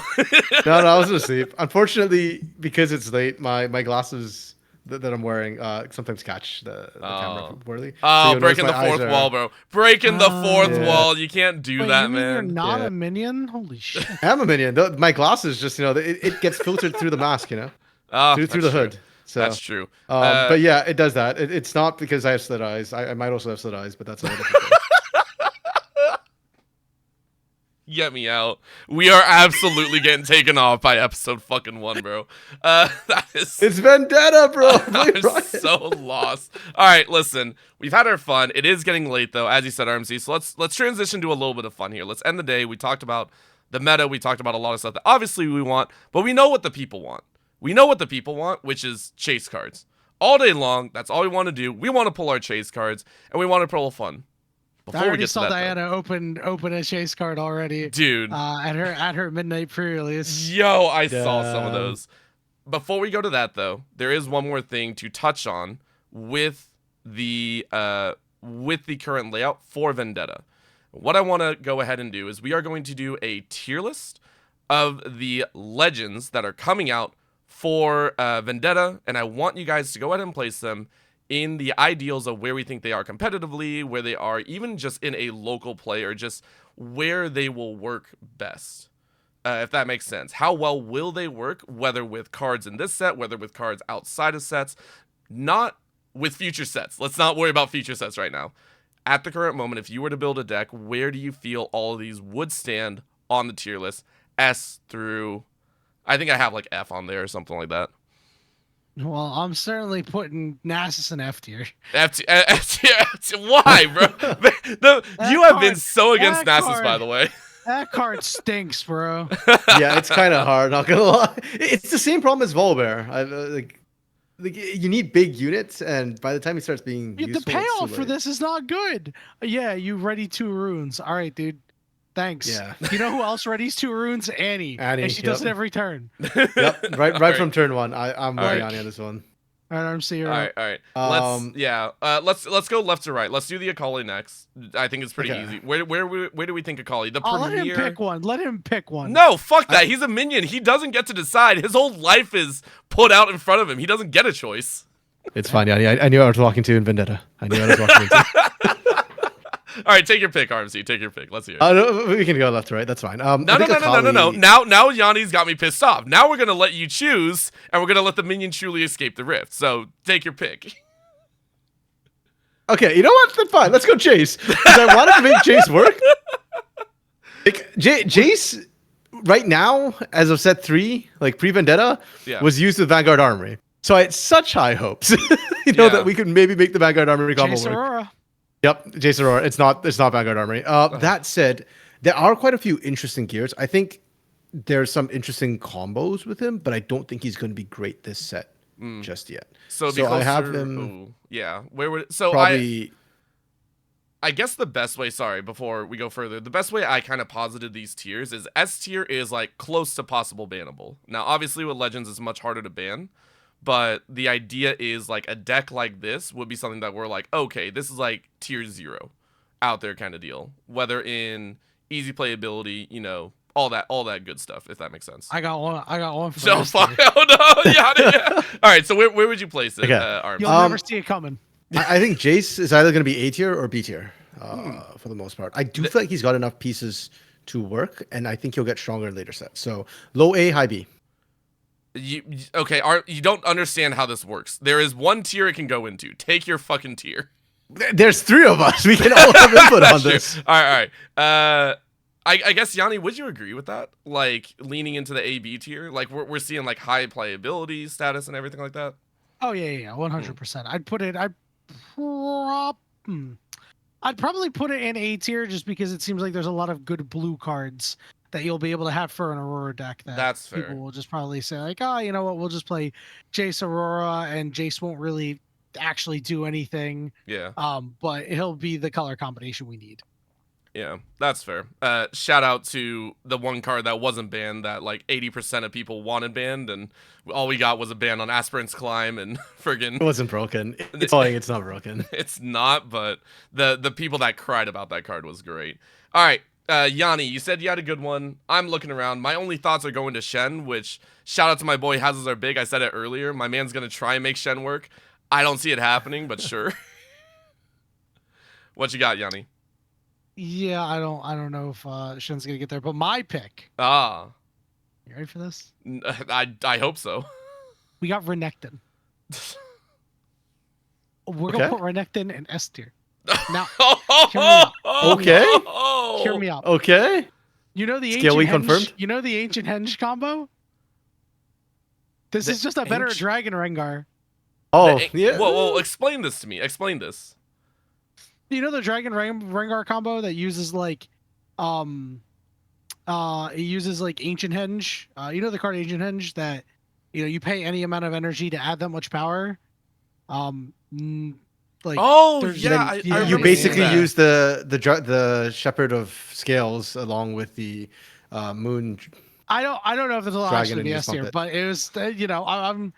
No, I wasn't asleep. Unfortunately, because it's late, my glasses that I'm wearing sometimes catch the camera poorly. Oh, so breaking the 4th wall, bro. Breaking the 4th wall. You can't do Wait, that, you mean man. You're not a minion? Holy shit. I'm a minion. My glasses just, it gets filtered through the mask, through the hood. So that's true. But yeah, it does that. It's not because I have slit eyes. I might also have slit eyes, but that's another thing. Get me out. We are absolutely getting taken off by episode fucking 1, bro. It's Vendetta, bro. I'm so lost. All right, listen. We've had our fun. It is getting late, though, as you said, RMC. So let's transition to a little bit of fun here. Let's end the day. We talked about the meta. We talked about a lot of stuff that obviously we want, but we know what the people want. We know what the people want, which is chase cards. All day long, that's all we want to do. We want to pull our chase cards, and we want to pull fun. I already saw Diana open a chase card already, dude. At her midnight pre-release. Yo, I saw some of those. Before we go to that, though, there is one more thing to touch on with the current layout for Vendetta. What I want to go ahead and do is we are going to do a tier list of the legends that are coming out for Vendetta, and I want you guys to go ahead and place them in the ideals of where we think they are competitively, where they are even just in a local play, or just where they will work best. If that makes sense. How well will they work, whether with cards in this set, whether with cards outside of sets, not with future sets. Let's not worry about future sets right now. At the current moment, if you were to build a deck, where do you feel all of these would stand on the tier list? S through, I think I have like F on there or something like that. Well, I'm certainly putting Nasus in F tier. F tier. Why, bro? You have been so against Nasus, by the way. That card stinks, bro. Yeah, it's kind of hard, not gonna lie. It's the same problem as Volibear. Like, you need big units, and by the time it starts being useful, the payoff for this is not good. Yeah, you ready 2 runes. All right, dude. Thanks. Yeah. You know who else readies 2 runes? Annie. And she does it every turn. Yep. Right from turn 1. I'm with Annie on this one. All right, I'm seeing. All right. Let's go left to right. Let's do the Akali next. I think it's pretty easy. Where do we think Akali? The premier. Let him pick one. Let him pick one. No, fuck that. He's a minion. He doesn't get to decide. His whole life is put out in front of him. He doesn't get a choice. It's fine, Yanni. I knew I was walking to in Vendetta. I knew I was walking into. All right, take your pick, RMC. Take your pick. Let's hear it. No, we can go left to right. That's fine. No. Now Yanni's got me pissed off. Now we're gonna let you choose, and we're gonna let the minion truly escape the rift. So take your pick. Okay, you know what? Then fine. Let's go Jace. Because I wanted to make Jace work. Like, Jace, right now, as of set 3, like pre-Vendetta, was used with Vanguard Armory. So I had such high hopes, that we could maybe make the Vanguard Armory combo Jace work. Aurora. Yep, Jace Aurora. It's not Vanguard Armory. That said, there are quite a few interesting gears. I think there's some interesting combos with him, but I don't think he's going to be great this set just yet. So I have him. Where would probably? I guess the best way, before we go further, the best way I kind of posited these tiers is S tier is like close to possible bannable. Now, obviously with Legends it's much harder to ban, but the idea is like a deck like this would be something that we're like, okay, this is like tier 0 out there kind of deal. Whether in easy playability, all that good stuff, if that makes sense. I got one for so far. Oh no, yeah. All right, so where would you place it? Okay. You'll never see it coming. I think Jace is either going to be A tier or B tier for the most part. I do feel like he's got enough pieces to work, and I think he'll get stronger in later sets. So low A, high B. You don't understand how this works. There is one tier it can go into. Take your fucking tier. There's 3 of us. We can all have input on this. All right. I guess Yanni, would you agree with that? Like leaning into the A/B tier, like we're seeing like high playability status and everything like that. Oh yeah, 100%. I'd probably put it in A tier just because it seems like there's a lot of good blue cards that you'll be able to have for an Aurora deck. That's fair. People will just probably say like, you know what, we'll just play Jace Aurora, and Jace won't really actually do anything. Yeah. But he'll be the color combination we need. Yeah, that's fair. Shout out to the one card that wasn't banned that like 80% of people wanted banned, and all we got was a ban on Aspirant's Climb and friggin' It wasn't broken. It's not broken. It's not, but the people that cried about that card was great. All right, Yanni, you said you had a good one. I'm looking around. My only thoughts are going to Shen, which shout out to my boy Hazards Are Big. I said it earlier. My man's gonna try and make Shen work. I don't see it happening, but sure. What you got, Yanni? Yeah, I don't know if Shen's gonna get there, but my pick. You ready for this? I hope so. We got Renekton. We're gonna put Renekton in S tier. Now, okay. Hear me out. Okay. You know the Scale ancient confirmed? henge, you know the ancient henge combo? This is just a better Dragon Rengar. Oh, yeah. Whoa, explain this to me. Explain this. You know the Dragon Rengar combo that uses like it uses like ancient henge. You know the card ancient henge that you pay any amount of energy to add that much power. Like you basically use the Shepherd of Scales along with the Moon. I don't know if it'll actually be S tier, but it was I'm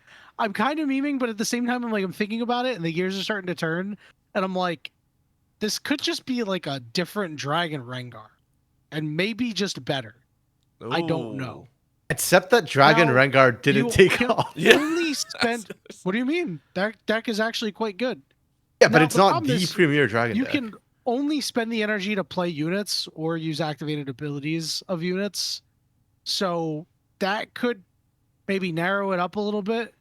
kind of memeing, but at the same time I'm thinking about it and the gears are starting to turn, and I'm like, this could just be like a different Dragon Rengar, and maybe just better. Ooh. I don't know. Except that Dragon Rengar didn't take off. Only spent. What do you mean? That deck is actually quite good. Yeah, but it's not the premier Dragon You deck. can only spend the energy to play units or use activated abilities of units. So that could maybe narrow it up a little bit.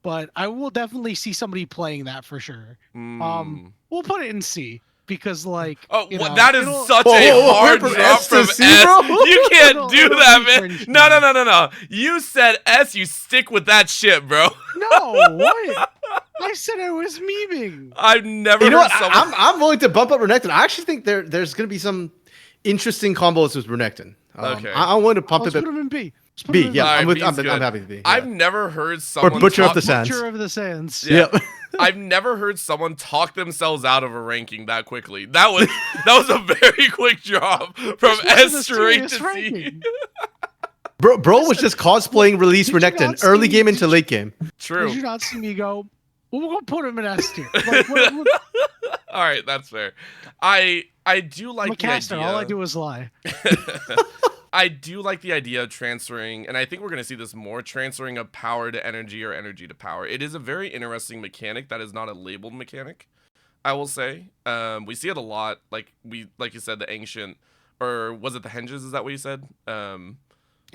But I will definitely see somebody playing that for sure. We'll put it in C. Because that is such a hard drop from S. You can't do that, man. No. You said S. You stick with that shit, bro. No, what? I said I was memeing. I've never heard someone. I'm willing to bump up Renekton. I actually think there's going to be some interesting combos with Renekton. Okay. I want to pump it. Let's put him in B. B, yeah. Right, I'm happy with B. Yeah. I've never heard someone. Or Butcher of the Sands. Butcher of the Sands. Yeah. I've never heard someone talk themselves out of a ranking that quickly. That was a very quick drop from S straight to C. Bro was just cosplaying release Renekton early game into late game. True. Did you not see me go, well, we're going to put him in S tier. All right, that's fair. I do like I'm a caster. All I do is lie. I do like the idea of transferring, and I think we're going to see this more, transferring of power to energy or energy to power. It is a very interesting mechanic that is not a labeled mechanic. I will say. We see it a lot. Like you said, the ancient, or was it the henges? Is that what you said?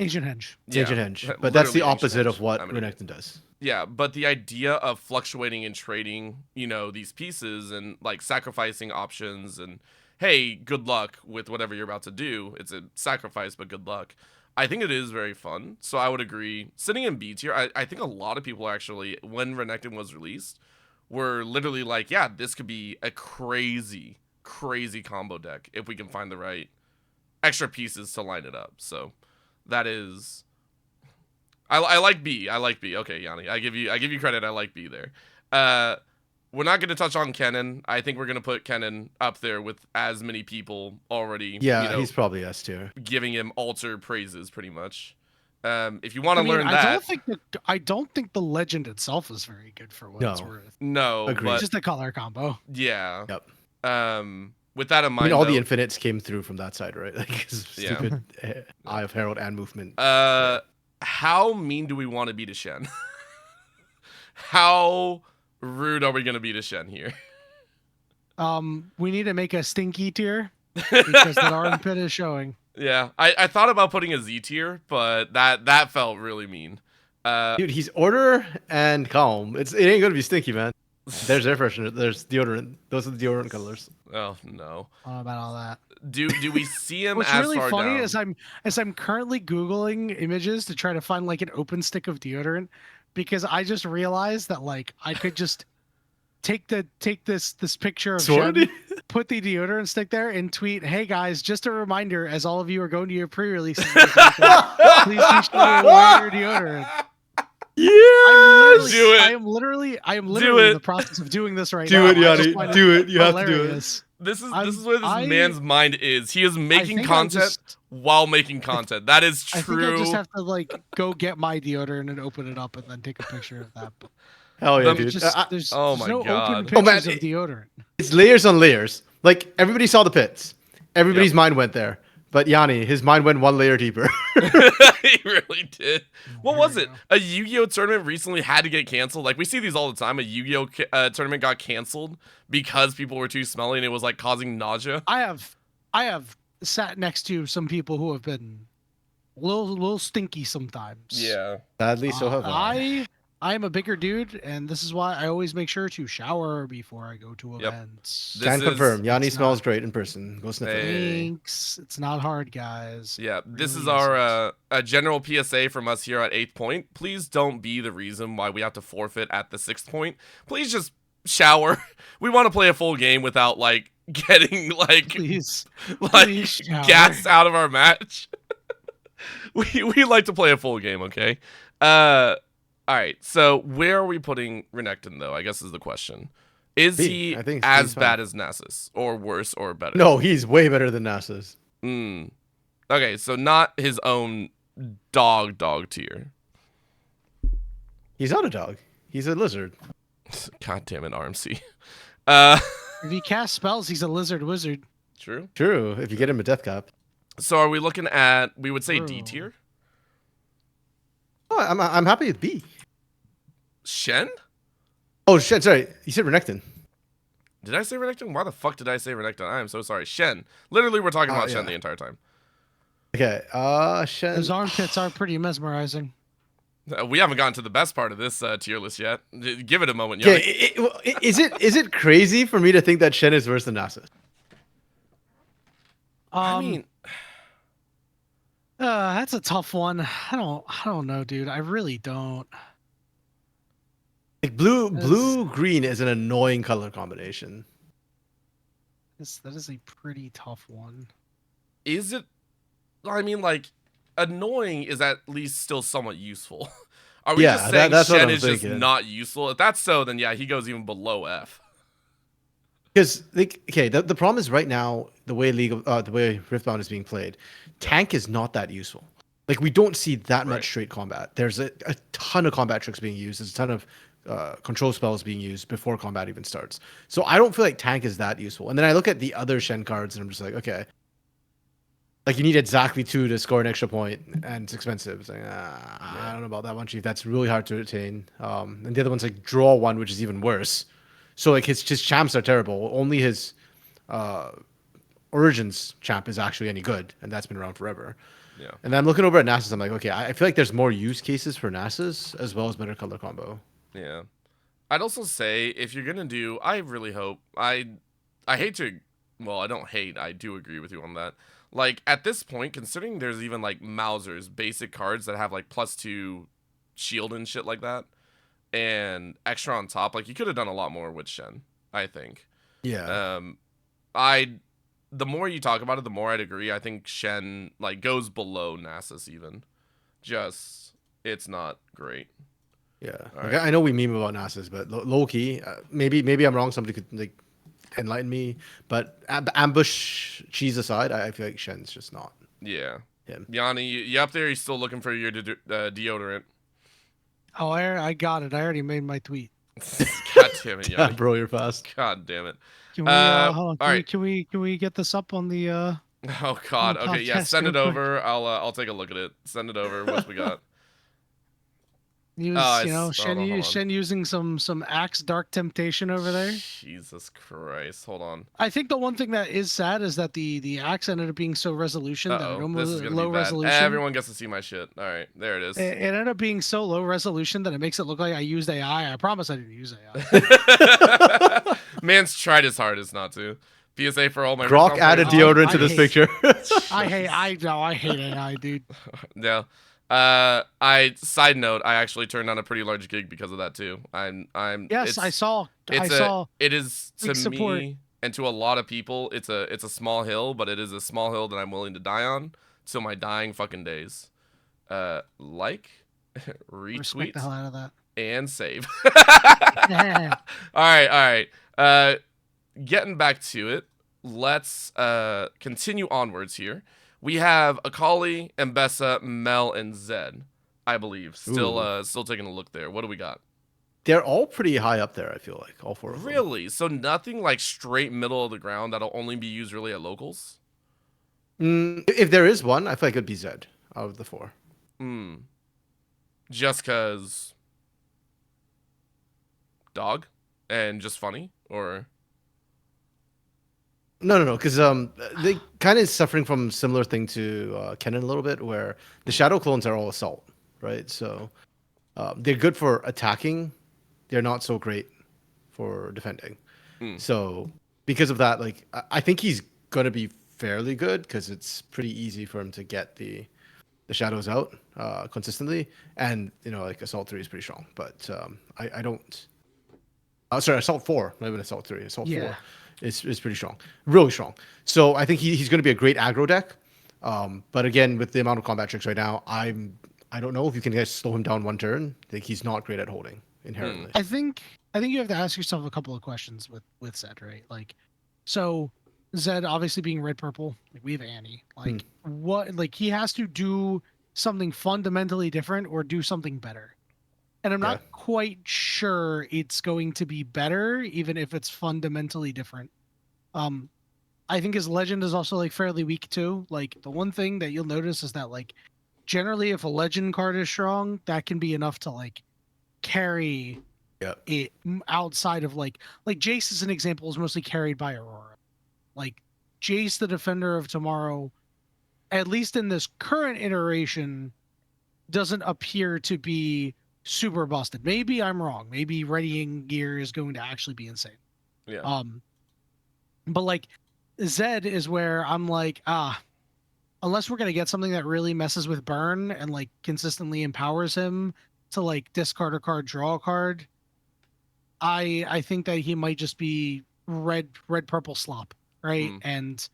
Ancient Henge. It's Ancient Henge, but that's the literally ancient opposite of henge. what I mean, Renekton does. Yeah, but the idea of fluctuating and trading, these pieces and like sacrificing options and hey, good luck with whatever you're about to do. It's a sacrifice, but good luck. I think it is very fun. So I would agree. Sitting in B tier, I think a lot of people actually, when Renekton was released, were literally like, yeah, this could be a crazy, crazy combo deck if we can find the right extra pieces to line it up. So that is, I like B. I like B. Okay, Yanni, I give you credit. I like B there. We're not going to touch on Kennen. I think we're going to put Kennen up there with as many people already. Yeah, he's probably S tier. Giving him altar praises, pretty much. If you want to learn that, I don't think the legend itself is very good for what it's worth. No, agreed. but It's just a color combo. yeah. Yep. With that in mind, I mean, all though, the infinites came through from that side, right? Like stupid Eye of Herald and movement. how mean do we want to be to Shen? How rude are we going to be to Shen here? We need to make a stinky tier because that armpit is showing. Yeah, I thought about putting a Z tier, but that felt really mean. Dude, he's order and calm. It ain't gonna be stinky, man. There's air freshener. There's deodorant. Those are the deodorant colors. Oh no. I don't know about all that. Do we see him What's as really far funny down? is I'm currently Googling images to try to find like an open stick of deodorant because I just realized that like I could just take this picture of Sword? Shen, put the deodorant stick there and tweet, "Hey guys, just a reminder as all of you are going to your pre-releases this weekend, please be sure to wear your deodorant." Yes! Do it. I am literally Do it. in the process of doing this right Do now. it, I just Yanni. find Do it. You have to do it. hilarious. This is I'm- where this man's mind is. He is making think content while making content. That is I think I true. just have to like go get my deodorant and open it up and then take a picture of that. But Hell yeah, Them dude. there's Oh there's my no God. open Oh, man, pictures of deodorant. It's layers on layers. Like everybody saw the pits. Everybody's mind went there. But Yanni, his mind went one layer deeper. He really did. What There was we it? go. A Yu-Gi-Oh tournament recently had to get canceled. Like we see these all the time. A Yu-Gi-Oh tournament got canceled because people were too smelly and it was like causing nausea. I have sat next to some people who have been a little stinky sometimes. Sadly, so have I. I am a bigger dude, and this is why I always make sure to shower before I go to Yep. events. This Can is- confirm. Yanni it's smells not- great in person. Go sniff it. Hey. Thanks. It's not hard, guys. Yeah, this Really is our isn't. a general PSA from us here at 8th Point. Please don't be the reason why we have to forfeit at the 6th point. Please just shower. We want to play a full game without like getting like Please. like please shower. gas out of our match. we like to play a full game, okay? All right. So where are we putting Renekton though? I guess is the question. Is B. he I think as B's fine. bad as Nasus or worse or better? No, he's way better than NASA's. Okay, so not his own dog tier. He's not a dog. He's a lizard. God damn it, RMC. If he casts spells, he's a lizard wizard. True. True, if you get him a death cap. So are we looking at? We would say D True. tier. Oh, I'm happy with B. Shen? Oh shit, sorry. You said Renekton. Did I say Renekton? Why the fuck did I say Renekton? I am so sorry. Shen. Literally, we're talking about Shen yeah. the entire time. Okay. Shen. His armpits are pretty mesmerizing. We haven't gotten to the best part of this tier list yet. Give it a moment, Okay, Yanni. is it crazy for me to think that Shen is worse than NASA? I mean, That's a tough one. I don't know, dude. I really don't. Like blue green is an annoying color combination. That is a pretty tough one. is it? I mean, like, annoying is at least still somewhat useful. Are we Yeah, just saying that's what Shen I'm is just thinking. not useful? If that's so, then yeah, he goes even below F. Because like, okay, the problem is right now the way the way Riftbound is being played, tank is not that useful. Like we don't see that Right. much straight combat. There's a ton of combat tricks being used. There's a ton of control spells being used before combat even starts. So I don't feel like tank is that useful. And then I look at the other Shen cards and I'm just like, okay, like you need exactly 2 to score an extra point and it's expensive. It's like, I don't know about that one, Chief. That's really hard to retain. And the other one's like draw 1, which is even worse. So like his champs are terrible. Only his Origins champ is actually any good, and that's been around forever. Yeah. And then I'm looking over at Nasus. I'm like, okay, I feel like there's more use cases for Nasus as well as better color combo. Yeah. I'd also say if you're gonna do, I really hope I hate to, well, I don't hate, I do agree with you on that. Like at this point, considering there's even like Mauser's basic cards that have like +2 shield and shit like that, and extra on top, like you could have done a lot more with Shen. I think. Yeah. I the more you talk about it, the more I'd agree. I think Shen like goes below Nasus even. Just it's not great. Yeah, All like, I know we meme about Nasus, but low key, maybe I'm wrong. Somebody could like enlighten me. But ambush cheese aside, I feel like Shen's just not Yeah. him. Yanni, you up there? You still looking for your deodorant? Oh, I got it. I already made my tweet. God damn it, Yanni. Bro, you're fast. God damn it. Can we hold on, all right. can we get this up on the Oh God. on the Okay, yeah. podcast Send real it quick? over. I'll take a look at it. Send it over. What we got? He was, hold on, hold on. Shen using some Axe Dark Temptation over there. Jesus Christ. Hold on. I think the one thing that is sad is that the Axe ended up being so resolution that it Uh-oh. almost This is gonna low be bad. resolution. Everyone gets to see my shit. All right. There it is. It ended up being so low resolution that it makes it look like I used AI. I promise I didn't use AI. Man's tried his hardest not to. PSA for all my Grok Riftbound added players. deodorant to this picture. I hate AI, dude. Yeah. Side note, I actually turned on a pretty large gig because of that too. Yes, I saw. It is to support. me and to a lot of people, it's a small hill, but it is a small hill that I'm willing to die on till my dying fucking days. Like, Respect the retweet, hell out of that. and save. Yeah. All right. Getting back to it, let's continue onwards here. We have Akali, Mbessa, Mel, and Zed, I believe. Still taking a look there. What do we got? They're all pretty high up there. I feel like all four of them. Really? So nothing like straight middle of the ground that'll only be used really at locals? If there is one, I feel like it'd be Zed out of the four. Just cause dog and just funny, or No, because they kind of suffering from similar thing to Kennen a little bit, where the shadow clones are all assault, right? So they're good for attacking, they're not so great for defending. So because of that, like I think he's gonna be fairly good because it's pretty easy for him to get the shadows out consistently, and like assault 3 is pretty strong, but I don't. Sorry, assault 4, not even assault 3. Assault 4 is pretty strong, really strong. So I think he's going to be a great aggro deck. But again, with the amount of combat tricks right now, I don't know if you can guys slow him down one turn. I think he's not great at holding inherently. I think you have to ask yourself a couple of questions with Zed, right? Like, so Zed obviously being red purple, like we have Annie. Like what? Like he has to do something fundamentally different or do something better. And I'm not quite sure it's going to be better, even if it's fundamentally different. I think his legend is also like fairly weak too. Like the one thing that you'll notice is that like generally if a legend card is strong, that can be enough to like carry it outside of like Jace is an example, is mostly carried by Aurora. Like Jace, the Defender of Tomorrow, at least in this current iteration, doesn't appear to be super busted. Maybe I'm wrong. Maybe readying gear is going to actually be insane. Yeah. But like Zed is where I'm like, unless we're gonna get something that really messes with burn and like consistently empowers him to like discard a card, draw a card, I think that he might just be red purple slop, right? And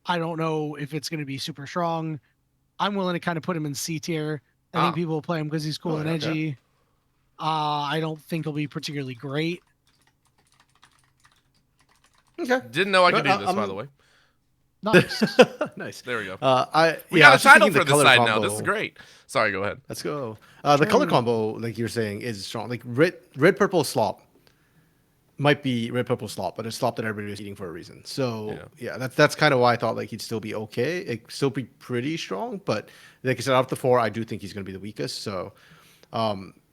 I don't know if it's gonna be super strong. I'm willing to kind of put him in C tier. I think people will play him because he's cool and edgy. I don't think he'll be particularly great. Okay. Didn't know I could do this, by the way. Nice. Nice. There we go. We got a title for this side now. This is great. Sorry, go ahead. Let's go. The color combo, like you're saying, is strong. Like red purple slop might be red purple slop, but it's slop that everybody was eating for a reason. So that's kind of why I thought like he'd still be okay. It'd still be pretty strong, but like I said, out of the four, I do think he's going to be the weakest. So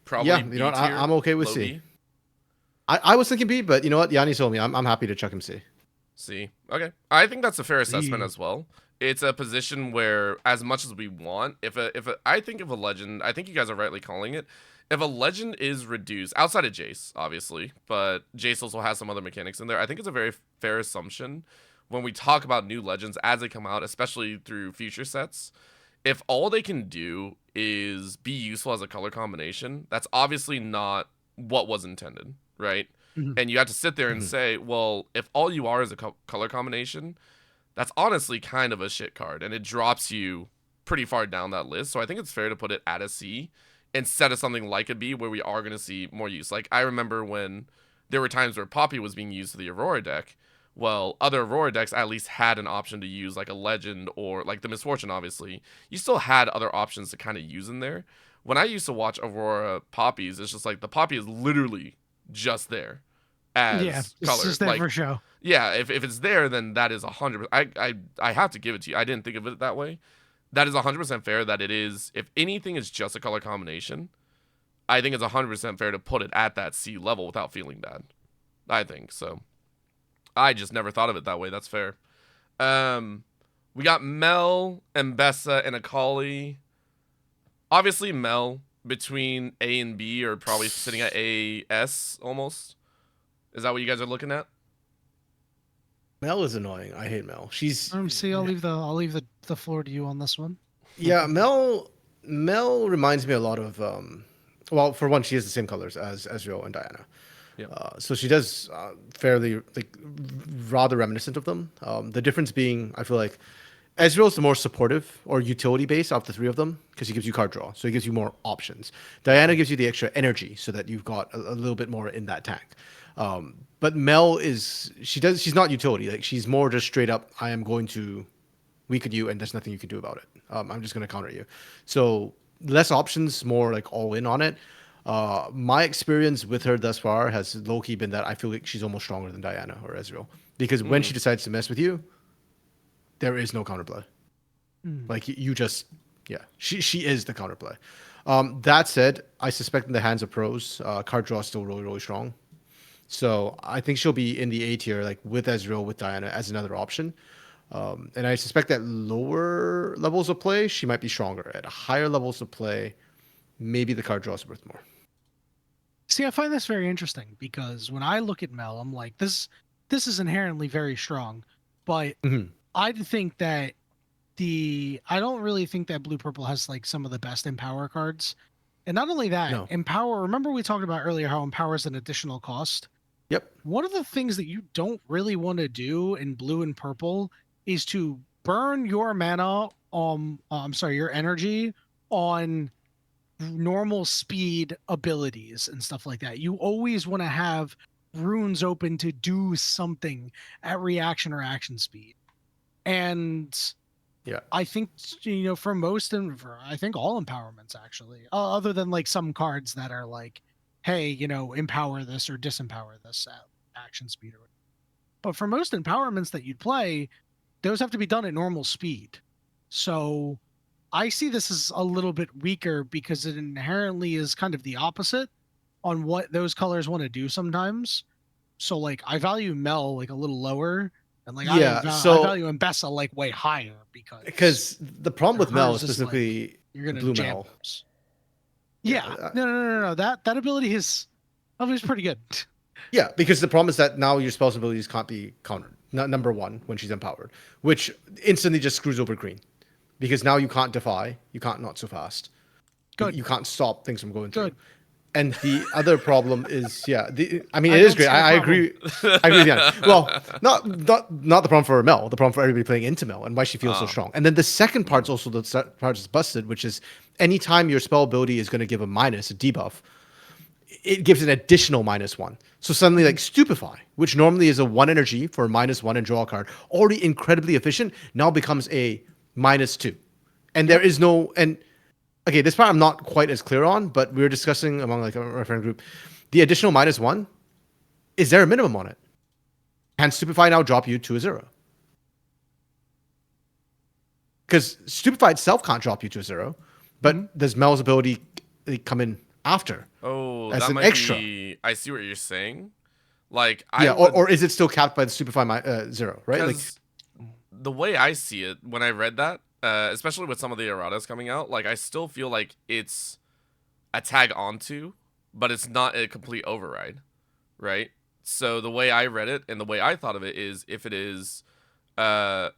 probably I'm okay with C. I was thinking B, but you know what? Yanni told me. I'm happy to chuck him C. See, okay, I think that's a fair assessment See. as well. It's a position where, as much as we want, I think if a legend, I think you guys are rightly calling it. If a legend is reduced outside of Jace, obviously, but Jace also has some other mechanics in there. I think it's a very fair assumption when we talk about new legends as they come out, especially through future sets. If all they can do is be useful as a color combination, that's obviously not what was intended, right? Mhm. And you have to sit there and Mhm. say, well, if all you are is a color combination, that's honestly kind of a shit card, and it drops you pretty far down that list. So I think it's fair to put it at a C instead of something like a B, where we are going to see more use. Like, I remember when there were times where Poppy was being used to the Aurora deck. Well, other Aurora decks at least had an option to use like a Legend or like the Misfortune, obviously. You still had other options to kind of use in there. When I used to watch Aurora Poppies, it's just like the Poppy is literally just there Yeah, as it's color. just there Like, for show. yeah, if it's there, then that is 100%. I have to give it to you. I didn't think of it that way. That is 100% fair that it is. If anything is just a color combination, I think it's 100% fair to put it at that C level without feeling bad. I think so. I just never thought of it that way. That's fair. We got Mel, Mbessa, and Akali. Obviously, Mel between A and B are probably sitting at AS almost. Is that what you guys are looking at? Mel is annoying. I hate Mel. She's See, I'll leave the floor to you on this one. yeah. Mel reminds me a lot of well, for one, she has the same colors as Ezreal and Diana. Yep. So she does fairly like rather reminiscent of them. The difference being, I feel like Ezreal is the more supportive or utility based of the three of them because he gives you card draw, so he gives you more options. Diana gives you the extra energy, so that you've got a little bit more in that tank. But Mel she's not utility. Like, she's more just straight up. I am going to weaken you, and there's nothing you can do about it. I'm just going to counter you. So less options, more like all in on it. My experience with her thus far has low-key been that I feel like she's almost stronger than Diana or Ezreal. Because when she decides to mess with you, there is no counterplay. Like, you just, yeah, she is the counterplay. That said, I suspect in the hands of pros, card draw is still really, really strong. So I think she'll be in the A tier, like with Ezreal, with Diana as another option. And I suspect that lower levels of play, she might be stronger. At higher levels of play, maybe the card draw is worth more. See, I find this very interesting because when I look at Mel, I'm like, this is inherently very strong, but Mhm. I think that I don't really think that Blue Purple has like some of the best Empower cards. And not only that, No. Empower, remember we talked about earlier how Empower is an additional cost? Yep. One of the things that you don't really want to do in Blue and Purple is to burn your mana, your energy on normal speed abilities and stuff like that. You always want to have runes open to do something at reaction or action speed. And Yeah. I think, for most and for I think all empowerments actually, other than like some cards that are like, hey, empower this or disempower this at action speed or whatever. But for most empowerments that you'd play, those have to be done at normal speed. So I see this as a little bit weaker because it inherently is kind of the opposite on what those colors want to do sometimes. So like I value Mel like a little lower, and like Yeah, I so- value Mbessa like way higher Because the problem with Mel hers is is like- specifically you're gonna Blue jam Mel. those. Yeah, Yeah, no. That ability is pretty good. Yeah, because the problem is that now your spell's abilities can't be countered. Number one, when she's empowered, which instantly just screws over green. Because now you can't defy, you can't not so fast. Good. You can't stop things from going through. Good. And the other problem is, yeah, it I is don't great. see a I agree. I agree with you. Well, not the problem for Mel, the problem for everybody playing into Mel and why she feels so strong. And then the second part's also the part that's busted, which is anytime your spell ability is going to give a minus, a debuff, it gives an additional -1. So suddenly, like Stupefy, which normally is a 1 energy for a -1 and draw a card, already incredibly efficient, now becomes a -2. And there is no, and okay, this part I'm not quite as clear on, but we were discussing among like our friend group, the additional -1, is there a minimum on it? Can Stupefy now drop you to a 0? Because Stupefy itself can't drop you to a 0, but does Mel's ability come in after? Oh, as that an might extra. be. I see what you're saying. Like Yeah, I would, or is it still capped by the Stupefy 0, right? Like, because the way I see it when I read that, especially with some of the erratas coming out, like I still feel like it's a tag onto, but it's not a complete override, right? So the way I read it and the way I thought of it is if it is, uh,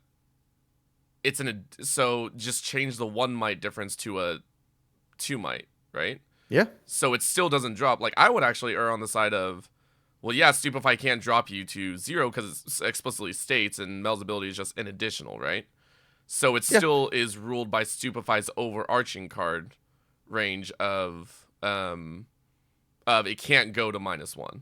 so just change the 1 might difference to a 2 might, right? yeah. So it still doesn't drop. Like I would actually err on the side of, well, yeah, Stupefy can't drop you to 0 because it explicitly states, and Mel's ability is just an additional, right? So it Yeah. still is ruled by Stupefy's overarching card range of it can't go to -1.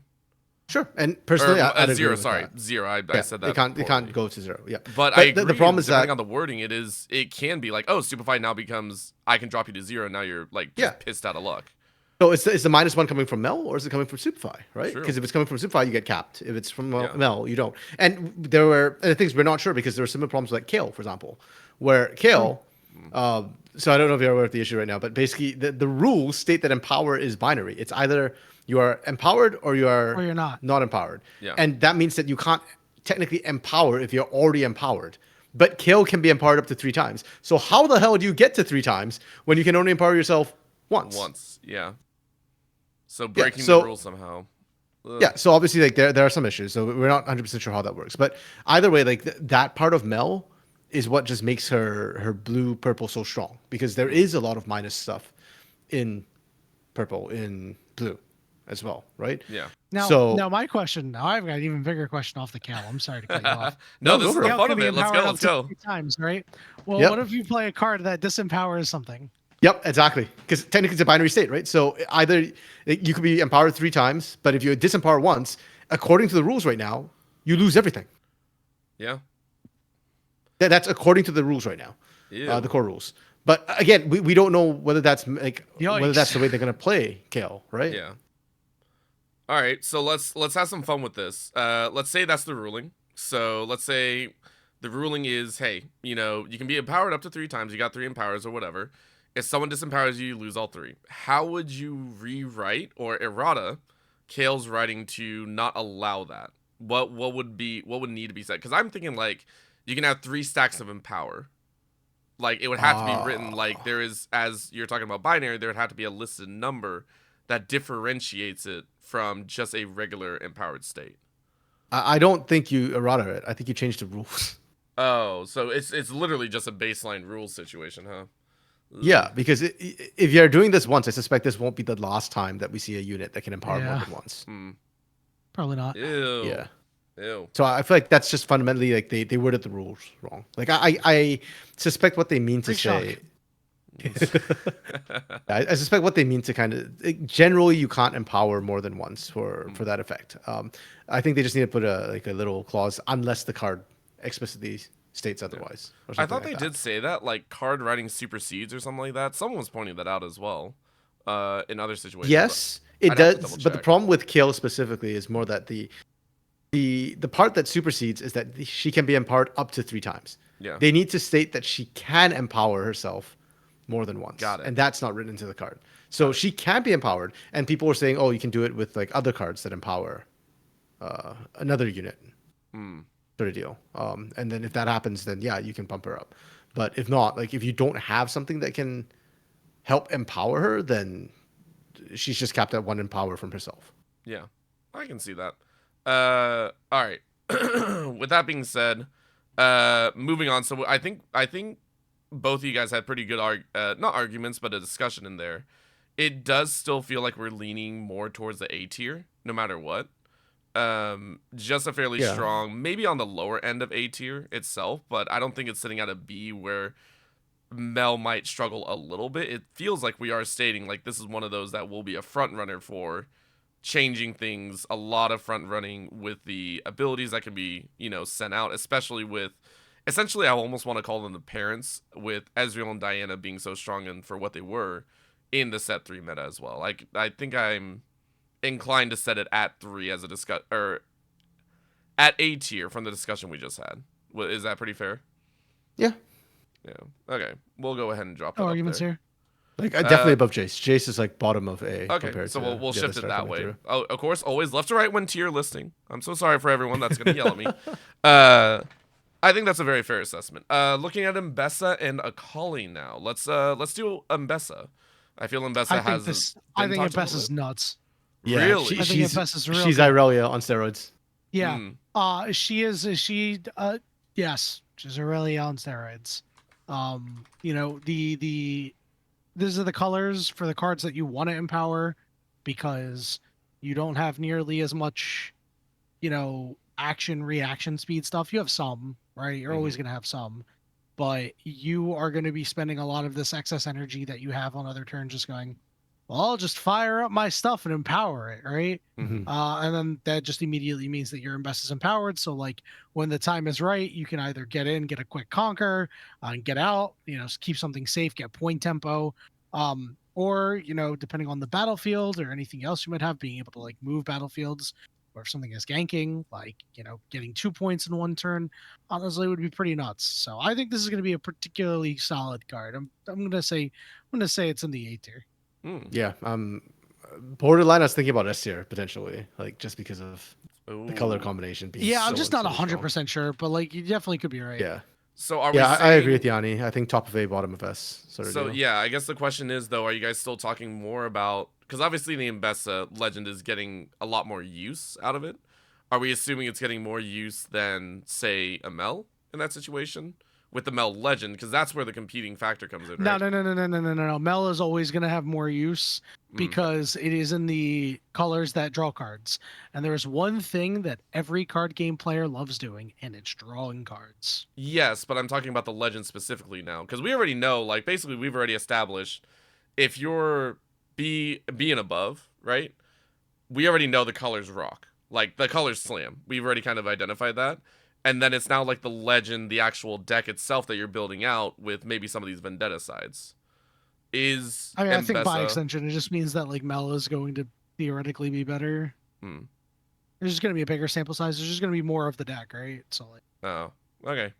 Sure. And Or personally, I'd agree 0, with sorry, that. 0. I Yeah, said that. it can't poorly. go to 0. Yeah. But I agree. The problem is depending that on the wording, it can be like, oh, Stupefy now becomes I can drop you to 0. Now you're like just yeah. pissed out of luck. So is the -1 coming from Mel or is it coming from Stupefy, right? True. Because if it's coming from Stupefy, you get capped. If it's from Yeah. Mel, you don't. And there were things we're not sure because there were similar problems like Kale, for example, where Kale. So I don't know if you're aware of the issue right now, but basically the rules state that empower is binary. It's either you are empowered or you're not empowered. Yeah. And that means that you can't technically empower if you're already empowered. But Kale can be empowered up to 3 times. So how the hell do you get to 3 times when you can only empower yourself once? Yeah. So breaking so- the rule somehow. Ugh. Yeah, so obviously, like there are some issues, so we're not 100% sure how that works. But either way, like that part of Mel is what just makes her blue purple so strong, because there is a lot of minus stuff in purple, in blue as well, right? Yeah. Now my question. Now I've got an even bigger question off the Cal. I'm sorry to cut you off. No, No, this go is for the it. Cal fun can of be it. Let's empowered go. up Let's to go. 3 times, right? Well, Yep. what if you play a card that disempowers something? Yep, exactly. Because technically it's a binary state, right? So either you could be empowered 3 times, but if you disempower once, according to the rules right now, you lose everything. Yeah. That's according to the rules right now, Ew. the core rules. But again, we don't know whether that's like whether Yikes. that's the way they're gonna play Kale, right? Yeah. All right, so let's have some fun with this. Let's say that's the ruling. So let's say the ruling is, hey, you can be empowered up to 3 times. You got 3 empowers or whatever. If someone disempowers you, you lose all 3. How would you rewrite or errata Kale's writing to not allow that? What would need to be said? Because I'm thinking like you can have 3 stacks of empower. Like it would have to be written like there is, as you're talking about binary, there would have to be a listed number that differentiates it from just a regular empowered state. I don't think you errata it. I think you changed the rules. Oh, so it's literally just a baseline rules situation, huh? Yeah, because if you're doing this once, I suspect this won't be the last time that we see a unit that can empower more Yeah. than once. Hmm. Probably not. Ew. Yeah. Ew. So I feel like that's just fundamentally like they worded the rules wrong. Like I suspect what they mean to Freak shock. say. I suspect what they mean to kind of generally you can't empower more than once for that effect. I think they just need to put a little clause unless the card explicitly states otherwise. Or I something thought like they that. did say that, like card writing supersedes or something like that. Someone was pointing that out as well. In other situations. Yes, I'd it have to does. double But the check. problem with Kale specifically is more that the part that supersedes is that she can be empowered up to 3 times. Yeah. They need to state that she can empower herself more than once. Got it. And that's not written into the card. So she can be empowered, and people were saying, "Oh, you can do it with like other cards that empower another unit." Hmm. Sort of deal. And then if that happens, then yeah, you can bump her up. But if not, like if you don't have something that can help empower her, then she's just capped at 1 empower from herself. Yeah, I can see that. All right. With that being said, moving on. So I think both of you guys had pretty good not arguments, but a discussion in there. It does still feel like we're leaning more towards the A tier, no matter what. Just a fairly Yeah. strong, maybe on the lower end of A tier itself, but I don't think it's sitting at a B where Mel might struggle a little bit. It feels like we are stating like this is one of those that will be a front runner for changing things, a lot of front running with the abilities that can be, sent out, especially with essentially I almost want to call them the parents, with Ezreal and Diana being so strong and for what they were in the set 3 meta as well. Like I think I'm inclined to set it at 3 as a or at A tier from the discussion we just had. Is that pretty fair? Yeah. Yeah. Okay. We'll go ahead and drop that No up arguments there. here. Like definitely above Jace. Jace is like bottom of A. Okay, compared so to we'll the other shift it stuff that coming way. through. Oh, of course, always left to right when tier listing. I'm so sorry for everyone that's gonna yell at me. I think that's a very fair assessment. Looking at Mbessa and Akali now. Let's do Mbessa. I feel Mbessa has. I been think talked about Mbessa's nuts. Yeah, Really? I think Mbessa's real she's good. Irelia on steroids. Yeah. Mm. She is. Yes, she's really on steroids. You know, these are the colors for the cards that you want to empower, because you don't have nearly as much, you know, action reaction speed stuff. You have some, right? You're always going to have some, but you are going to be spending a lot of this excess energy that you have on other turns just going, well, I'll just fire up my stuff and empower it, right? Mhm. And then that just immediately means that your invest is empowered. So like when the time is right, you can either get in, get a quick conquer, and get out, you know, keep something safe, get point tempo, or, you know, depending on the battlefield or anything else you might have, being able to like move battlefields, or if something is ganking, like, you know, getting 2 points in one turn, honestly would be pretty nuts. So I think this is going to be a particularly solid card. I'm gonna say it's in the A tier. Yeah, borderline. I was thinking about S tier potentially, like just because of the color Ooh. combination being. Yeah, I'm so just not insanely strong. 100% sure, but like you definitely could be right. Yeah, So are we yeah, saying? I agree with Yanni. I think top of A, bottom of S. Sort of So deal. yeah, I guess the question is though, are you guys still talking more about, because obviously the Mbessa legend is getting a lot more use out of it. Are we assuming it's getting more use than say a Mel in that situation with the Mel legend? Because that's where the competing factor comes in, right? No. Mel is always going to have more use because it is in the colors that draw cards. And there is one thing that every card game player loves doing, and it's drawing cards. Yes, but I'm talking about the legend specifically now, because we already know, like basically we've already established if you're B and above, right? We already know the colors rock. Like the colors slam. We've already kind of identified that. And then it's now like the legend, the actual deck itself that you're building out with maybe some of these Vendetta sides. I mean, I think by Mbessa. extension, it just means that like Mel is going to theoretically be better. Hmm. There's just going to be a bigger sample size. There's just going to be more of the deck, right? So like, Oh, okay.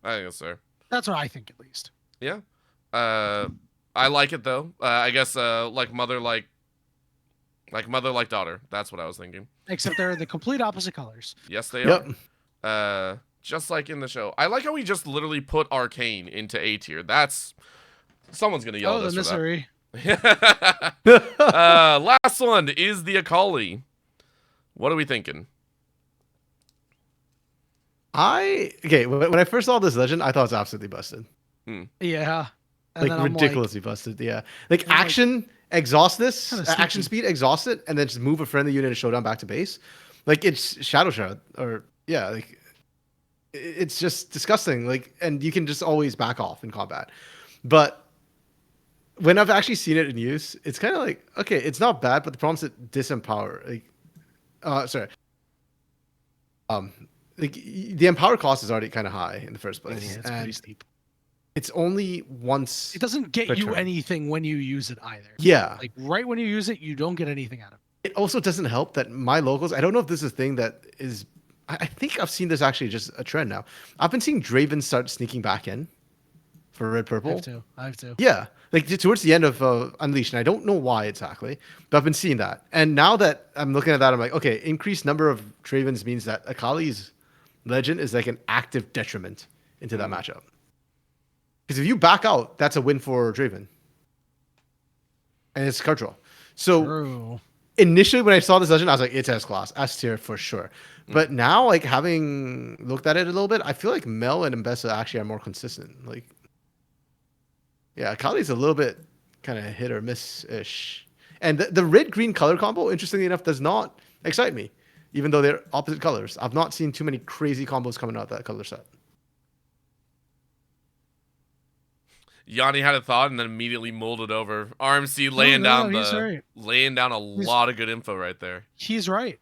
I think that's fair. that's what I think, at least. Yeah. I like it though. I guess like mother like daughter. That's what I was thinking. Except they're the complete opposite colors. Yes, they Yep. are. Just like in the show. I like how we just literally put Arcane into A tier. That's someone's gonna yell Oh, at the us for misery. that. Last one is the Akali. What are we thinking? When I first saw this legend, I thought it was absolutely busted. Yeah. And Like then I'm ridiculously busted. Yeah. Like I'm like, action, exhaust this, kinda action sneaky. speed, exhaust it, and then just move a friendly unit in Showdown back to base. Like it's Shadow Shroud, or yeah, like it's just disgusting. Like, and you can just always back off in combat. But when I've actually seen it in use, it's kind of like, okay, it's not bad, but the problem is it disempower. Like the empower cost is already kind of high in the first place, Yeah, it's and pretty steep. it's only once. It doesn't get per you turn. anything when you use it either. Yeah. Like right when you use it, you don't get anything out of it. It also doesn't help that my locals, I don't know if this is a thing that is, I think I've seen this actually just a trend now. I've been seeing Draven start sneaking back in for red purple. I have to. Yeah, like towards the end of Unleashed, and I don't know why exactly, but I've been seeing that. And now that I'm looking at that, I'm like, okay, increased number of Dravens means that Akali's legend is like an active detriment into that matchup. Because if you back out, that's a win for Draven. And it's card draw. So True. initially when I saw this legend, I was like, it's S class, S tier for sure. But now, like having looked at it a little bit, I feel like Mel and Mbessa actually are more consistent. Like, yeah, Akali's a little bit kind of hit or miss ish. And the red green color combo, interestingly enough, does not excite me, even though they're opposite colors. I've not seen too many crazy combos coming out of that color set. Yanni had a thought and then immediately mulled it over. RMC laying down he's right. laying down a lot of good info right there. He's right.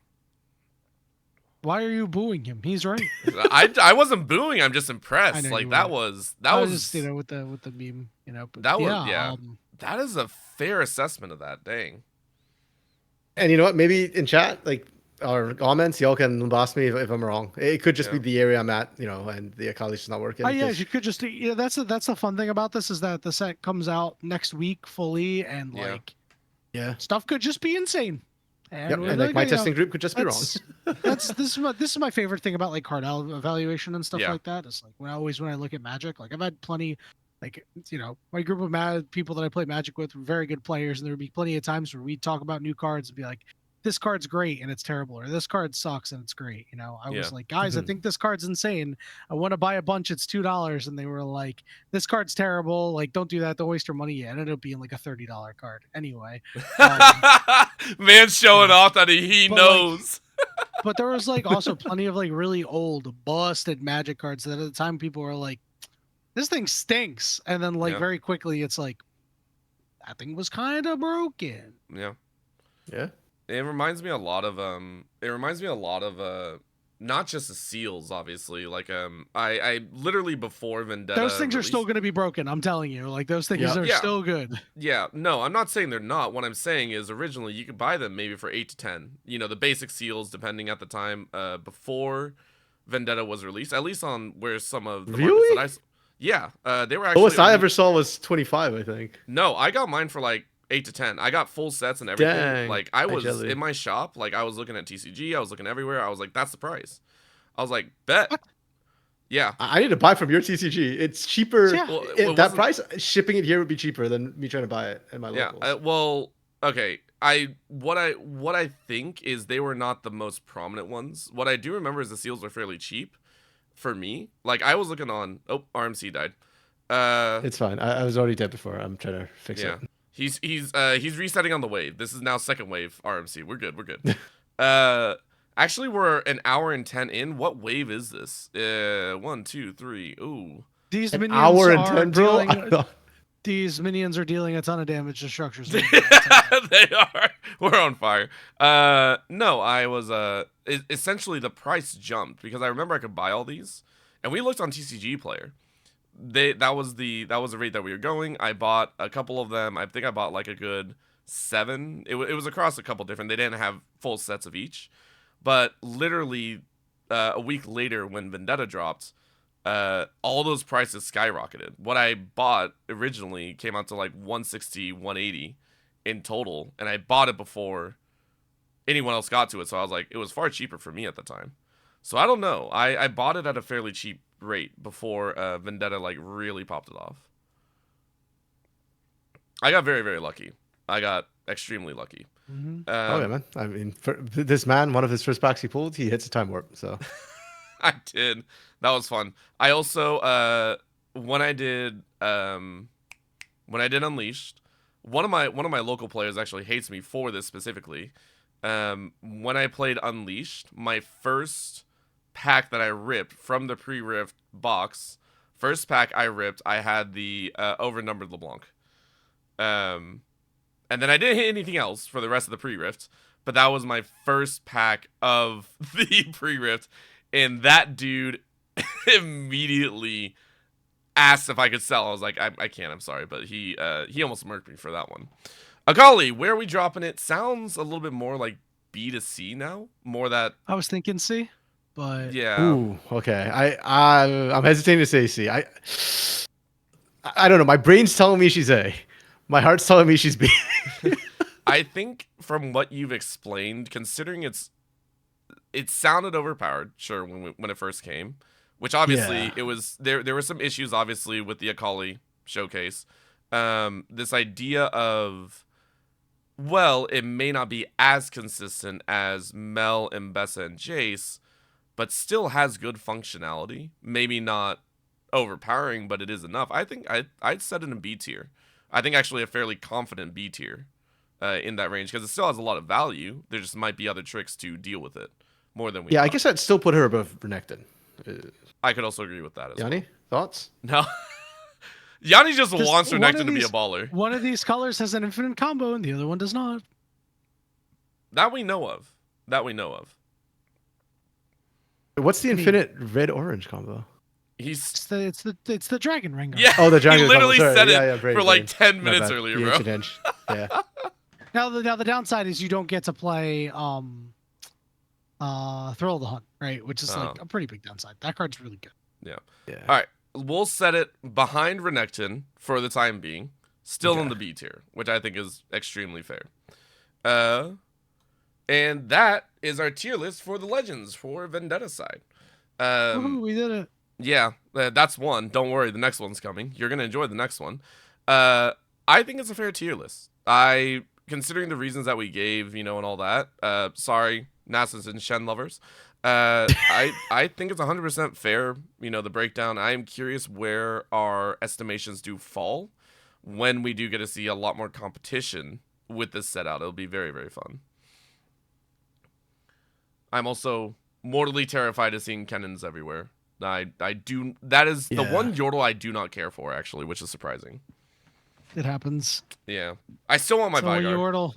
Why are you booing him? He's right. I wasn't booing. I'm just I impressed. know Like you that were. was I was just, you know, with the meme, you know. But that was yeah. that is a fair assessment of that. Dang. And you know what? Maybe in chat, like or comments, y'all can boss me if I'm wrong. It could just be Yeah. the area I'm at, and the Akali's just not working. Oh yeah, 'cause- you could just that's the fun thing about this is that the set comes out next week fully, and Yeah. like yeah. stuff could just be insane. And Yep. we're And like my you know, testing group could just be wrong. this is my favorite thing about like card evaluation and stuff Yeah. like that. It's like when I look at Magic, like I've had plenty, like my group of mad people that I play Magic with were very good players, and there would be plenty of times where we'd talk about new cards and be like, this card's great and it's terrible, or this card sucks and it's great. I Yeah. was like, guys, I think this card's insane. I want to buy a bunch. It's $2, and they were like, this card's terrible. Like, don't do that. Don't waste your money. Yeah, it ended up being like a $30 card anyway. Man showing off that he But, knows. But there was like also plenty of like really old busted Magic cards that at the time people were like, this thing stinks, and then like Yeah. very quickly it's like, that thing was kind of broken. Yeah. Yeah. It reminds me a lot of not just the seals, obviously. Like I literally before Vendetta. Those things are released- still going to be broken. I'm telling you, like those things Yeah. are Yeah. still good. Yeah, no, I'm not saying they're not. What I'm saying is originally you could buy them maybe for 8 to 10. The basic seals depending at the time before Vendetta was released. At least on where some of the markets Really? that I yeah, they were The actually lowest I on- ever saw was 25, I think. No, I got mine for like 8 to 10. I got full sets and everything. Dang, Like I was jelly. in my shop, like I was looking at TCG, I was looking everywhere. I was like, that's the price. I was like, bet. What? Yeah. I need to buy from your TCG. It's cheaper. Yeah. Well, That wasn't- price, shipping it here would be cheaper than me trying to buy it at my Yeah. locals. Well, okay. What I think is they were not the most prominent ones. What I do remember is the seals were fairly cheap for me. Like I was looking on. Oh, RMC died. It's fine. I was already dead before. I'm trying to fix Yeah. it. He's resetting on the wave. This is now second wave RMC. We're good. Actually, we're an hour and 10 in. What wave is this? 1, 2, 3. Ooh. These An minions hour and are 10, bro? dealing. These minions are dealing a ton of damage to structures. They are. We're on fire. No, I was essentially the price jumped because I remember I could buy all these, and we looked on TCG Player. That was the rate that we were going. I bought a couple of them. I think I bought like a good 7. It was across a couple different. They didn't have full sets of each, but literally a week later when Vendetta dropped, all those prices skyrocketed. What I bought originally came out to like 160, 180 in total, and I bought it before anyone else got to it. So I was like, it was far cheaper for me at the time. So I don't know. I bought it at a fairly cheap rate before Vendetta like really popped it off. I got very, very lucky. I got extremely lucky. Mhm. Oh yeah, man. I mean, for this man, one of his first packs he pulled, he hits a time warp. So I did. That was fun. I also when I did Unleashed, one of my local players actually hates me for this specifically. When I played Unleashed, my first pack that I ripped from the pre-rift box, first pack I ripped, I had the overnumbered LeBlanc. And then I didn't hit anything else for the rest of the pre-rift, but that was my first pack of the pre-rift, and that dude immediately asked if I could sell. I was like, I can't, I'm sorry, but he almost murked me for that one. Akali, where are we dropping it? Sounds a little bit more like B2C now, more that, I was thinking C, but yeah. ooh, okay. I'm hesitating to say C. I don't know. My brain's telling me she's A. My heart's telling me she's B. I think from what you've explained, considering it sounded overpowered, sure, when it first came, which obviously Yeah. it was there were some issues obviously with the Akali showcase. This idea of, well, it may not be as consistent as Mel and Bessa and Jace, but still has good functionality. Maybe not overpowering, but it is enough. I think I'd set it in B tier. I think actually a fairly confident B tier in that range because it still has a lot of value. There just might be other tricks to deal with it more than we. Yeah, I thought. guess I'd still put her above Renekton. I could also agree with that as Yanni, thoughts? well. No, Yanni just Just wants one of Renekton to be a these- baller. one of these colors has an infinite combo and the other one does not. That we know of. What's the infinite red-orange combo? He's It's the dragon ring. yeah. Oh, the he dragon literally combo. said Sorry. it Yeah, brain, for like brain. 10 My minutes bad. earlier, The bro. ancient edge. Yeah. Now the downside is you don't get to play Thrill of the Hunt, right? Which is Oh. like a pretty big downside. That card's really good. Yeah. All right, we'll set it behind Renekton for the time being. Still in Okay. the B tier, which I think is extremely fair. And that is our tier list for the Legends for Vendetta side. Woohoo, we did it. Yeah, that's one. Don't worry, the next one's coming. You're gonna enjoy the next one. I think it's a fair tier list. Considering the reasons that we gave, and all that. Sorry, Nasus and Shen lovers. I think it's 100% fair. The breakdown. I am curious where our estimations do fall when we do get to see a lot more competition with this set out. It'll be very, very fun. I'm also mortally terrified of seeing cannons everywhere. That is the one Yordle I do not care for, actually, which is surprising. It happens. Yeah. I still want my The one Vygar. Yordle.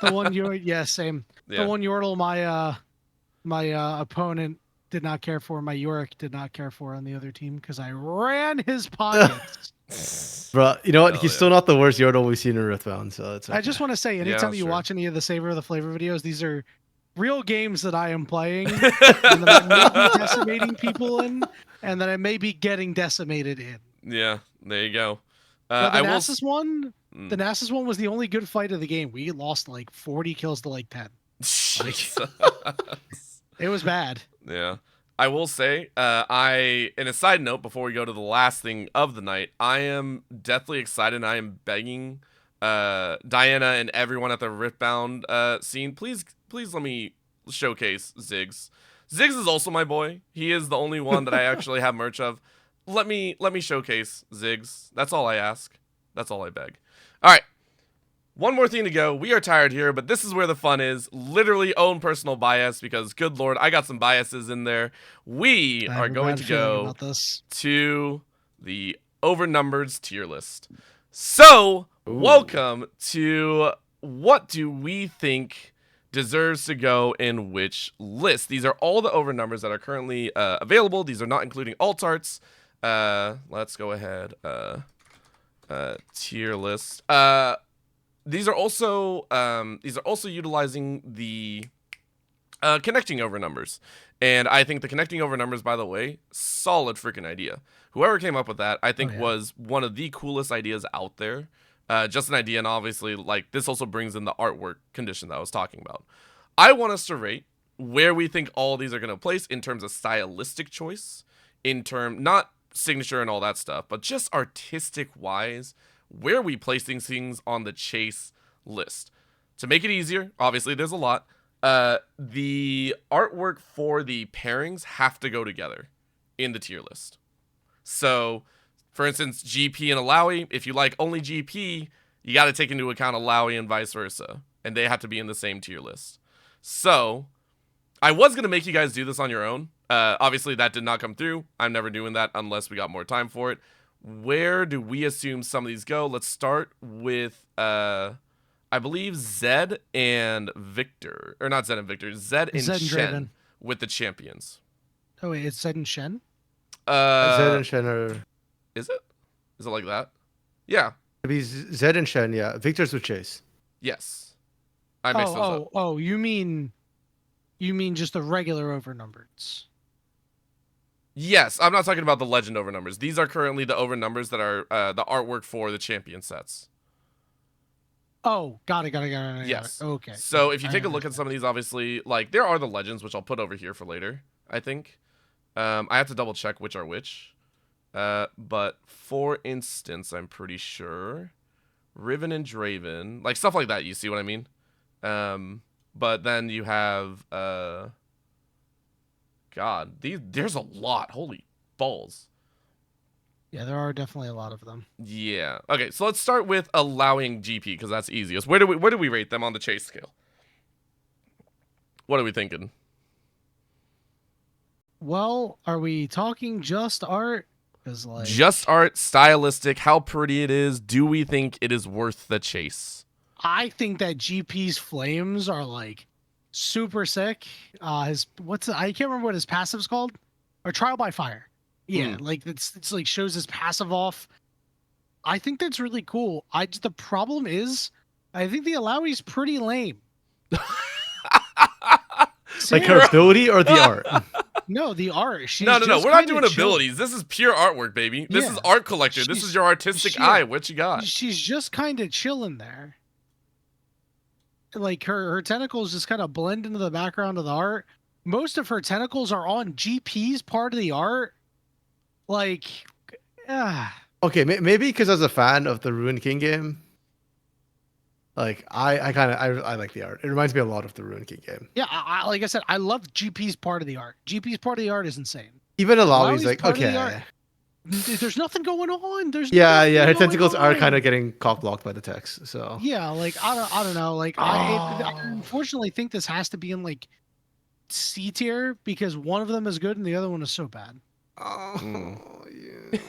The one Yordle. Yeah, same. Yeah. The one Yordle my opponent did not care for. My Yorick did not care for on the other team because I ran his pockets. Bro, you know what? Hell He's yeah. still not the worst Yordle we've seen in Riftbound, so it's okay. I just want to say, anytime you sure. watch any of the Savor of the Flavor videos, these are real games that I am playing and that I may be decimating people in, and that I may be getting decimated in. Yeah, there you go. Now, the I will. Nasus one, Mm. the Nasus one was the only good fight of the game. We lost like 40 kills to like 10. Jesus. It was bad. Yeah. I will say, in a side note, before we go to the last thing of the night, I am deathly excited. I am begging Diana and everyone at the Riftbound scene, please let me showcase Ziggs. Ziggs is also my boy. He is the only one that I actually have merch of. Let me showcase Ziggs. That's all I ask. That's all I beg. All right. One more thing to go. We are tired here, but this is where the fun is. Literally own personal bias because, good lord, I got some biases in there. We I have are a going bad to feeling go about this. to the overnumbered tier list. So, welcome to what do we think deserves to go in which list. These are all the overnumbers that are currently available. These are not including alt arts. Let's go ahead. Tier list. These are also utilizing the connecting over numbers. And I think the connecting over numbers, by the way, solid freaking idea. Whoever came up with that, I think was one of the coolest ideas out there. Just an idea, and obviously, like, this also brings in the artwork condition that I was talking about. I want us to rate where we think all these are going to place in terms of stylistic choice, not signature and all that stuff, but just artistic-wise, where we place these things on the chase list. To make it easier, obviously there's a lot, the artwork for the pairings have to go together in the tier list. So, for instance, GP and Alawi, if you like only GP, you got to take into account Alawi and vice versa, and they have to be in the same tier list. So, I was going to make you guys do this on your own. Obviously, that did not come through. I'm never doing that unless we got more time for it. Where do we assume some of these go? Let's start with, I believe, Zed and Victor. Or not Zed and Victor. Zed and Zed and Shen Draven. with the champions. Oh, wait, it's Zed and Shen? Zed and Shen are... Is it? Is it like that? Yeah. It'd be Zed and Shen, yeah. Victor's with Chase. Yes. I mixed those up. Oh, you mean just the regular overnumbered? Yes, I'm not talking about the legend over numbers. These are currently the over numbers that are the artwork for the champion sets. Oh, got it. Yes. Okay. So if you I take a look at understand. some of these, obviously, like, there are the legends, which I'll put over here for later, I think. I have to double check which are which. But for instance, I'm pretty sure Riven and Draven, like stuff like that, you see what I mean? But then you have God, there's a lot. Holy balls. Yeah, there are definitely a lot of them. Yeah. Okay, so let's start with allowing GP because that's easiest. Where do we rate them on the chase scale? What are we thinking? Well, are we talking just art? Because like Just art, stylistic, how pretty it is. Do we think it is worth the chase? I think that GP's flames are like super sick. I can't remember what his passive's called. Or trial by fire. Yeah, like it's like shows his passive off. I think that's really cool. The problem is I think the Alawi's pretty lame. Like hair. her ability or the art? No, the art. She's No. just We're not kinda doing chill. abilities. This is pure artwork, baby. This is Yeah. art collector. This is your artistic eye. What you got? She's just kind of chilling there. Like her tentacles just kind of blend into the background of the art. Most of her tentacles are on GP's part of the art. Like, Okay, maybe because as a fan of the Ruined King game, like I like the art. It reminds me a lot of the Ruined King game. yeah. Like I said, I love GP's part of the art. GP's part of the art is insane. Even Alawi's Alawi's like, part of the okay. art. There's nothing going on. There's Yeah, nothing her going tentacles are on. kind of getting cock blocked by the text. So Yeah, like I don't know. Like I unfortunately think this has to be in like C tier because one of them is good and the other one is so bad. yeah.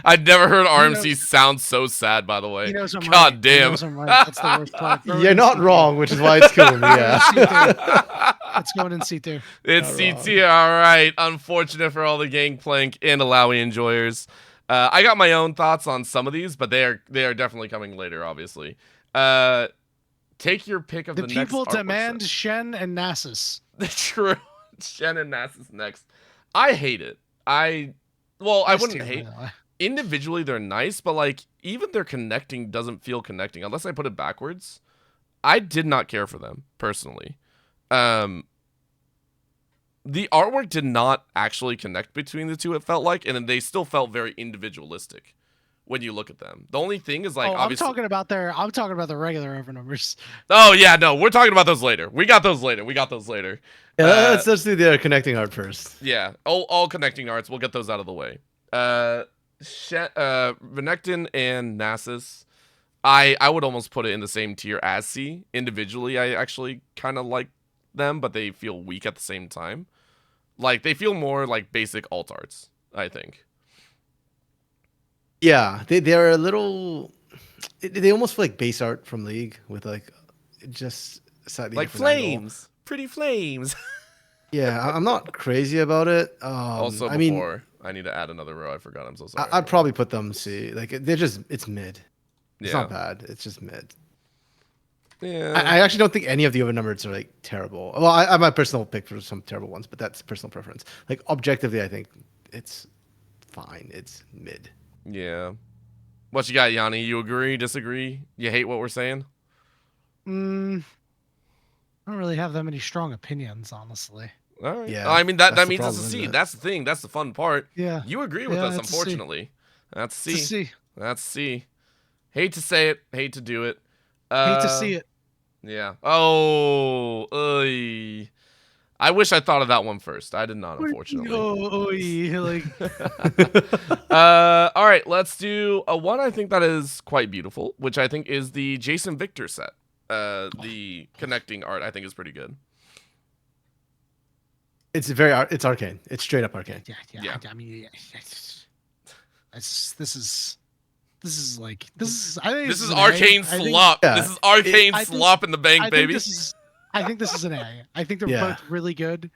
I've never heard RMC sound so sad, by the way. He knows I'm God right. damn. He knows I'm right. That's the worst part. You're not wrong, which is why it's cool. Yeah. It's going in C tier. It's C tier, all right. Unfortunate for all the Gangplank and Alawi enjoyers. I got my own thoughts on some of these, but they are definitely coming later, obviously. Take your pick of the next people artwork demand set. Shen and Nasus. True. Shen and Nasus next. I hate it. I wouldn't hate. Individually, they're nice, but like even their connecting doesn't feel connecting unless I put it backwards. I did not care for them personally. The artwork did not actually connect between the two. It felt like, and they still felt very individualistic when you look at them. The only thing is like, obviously, I'm talking about the regular over numbers. Oh yeah, no, we're talking about those later. We got those later. Yeah, let's do the connecting art first. Yeah, all connecting arts. We'll get those out of the way. Renekton and Nasus, I would almost put it in the same tier as C. Individually, I actually kind of like them, but they feel weak at the same time. Like they feel more like basic alt arts, I think. Yeah, they're a little. They almost feel like base art from League with like just slightly like different angle. flames, pretty flames. Yeah, I'm not crazy about it. Also, I mean, I need to add another row. I forgot. I'm so sorry. I'd probably put them C. Like it's mid. It's Yeah. not bad. It's just mid. Yeah. I actually don't think any of the overnumbers are like terrible. Well, I have my personal pick for some terrible ones, but that's personal preference. Like objectively, I think it's fine. It's mid. Yeah. What you got, Yanni? You agree? Disagree? You hate what we're saying? I don't really have that many strong opinions, honestly. All right. Yeah, I mean that that's the means that's problem, a C. isn't it? That's the thing. That's the fun part. Yeah. You agree with Yeah, us, it's a C. unfortunately. That's C. It's a C. That's C. Hate to say it. Hate to do it. Hate to see it. Yeah. Oh. I wish I thought of that one first. I did not, unfortunately. Like All right, let's do a one I think that is quite beautiful, which I think is the Jason Victor set. The connecting art I think is pretty good. It's arcane. It's straight up arcane. Yeah. I mean, this is like I think This is an arcane A. I think- slop. Yeah. This is arcane I think- slop in the bank, I baby. think this is an A. I think they're Yeah. both really good.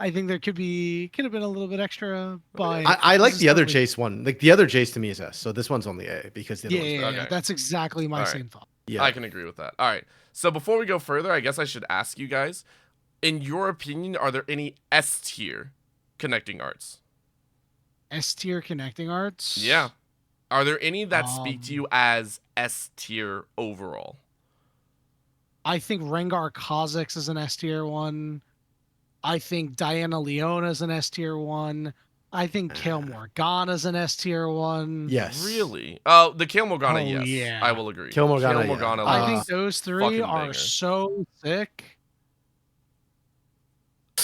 I think there could have been a little bit extra, but I like this the is other totally- Chase one. Like the other Chase to me is S. So this one's only A because the other Yeah, one's yeah. Okay. That's exactly my All right. same thought. yeah. I can agree with that. All right. So before we go further, I guess I should ask you guys, in your opinion, are there any S tier connecting arts? S tier connecting arts. Yeah. Are there any that speak to you as S tier overall? I think Rengar Kha'Zix is an S tier one. I think Diana Leona is an S tier one. I think Kayle Morgana is an S tier one. Yes. Really? Oh, the Kayle Morgana, Oh, yes. yeah. I will agree. Kayle Morgana, yeah. I like, think those three fucking are banger. so sick.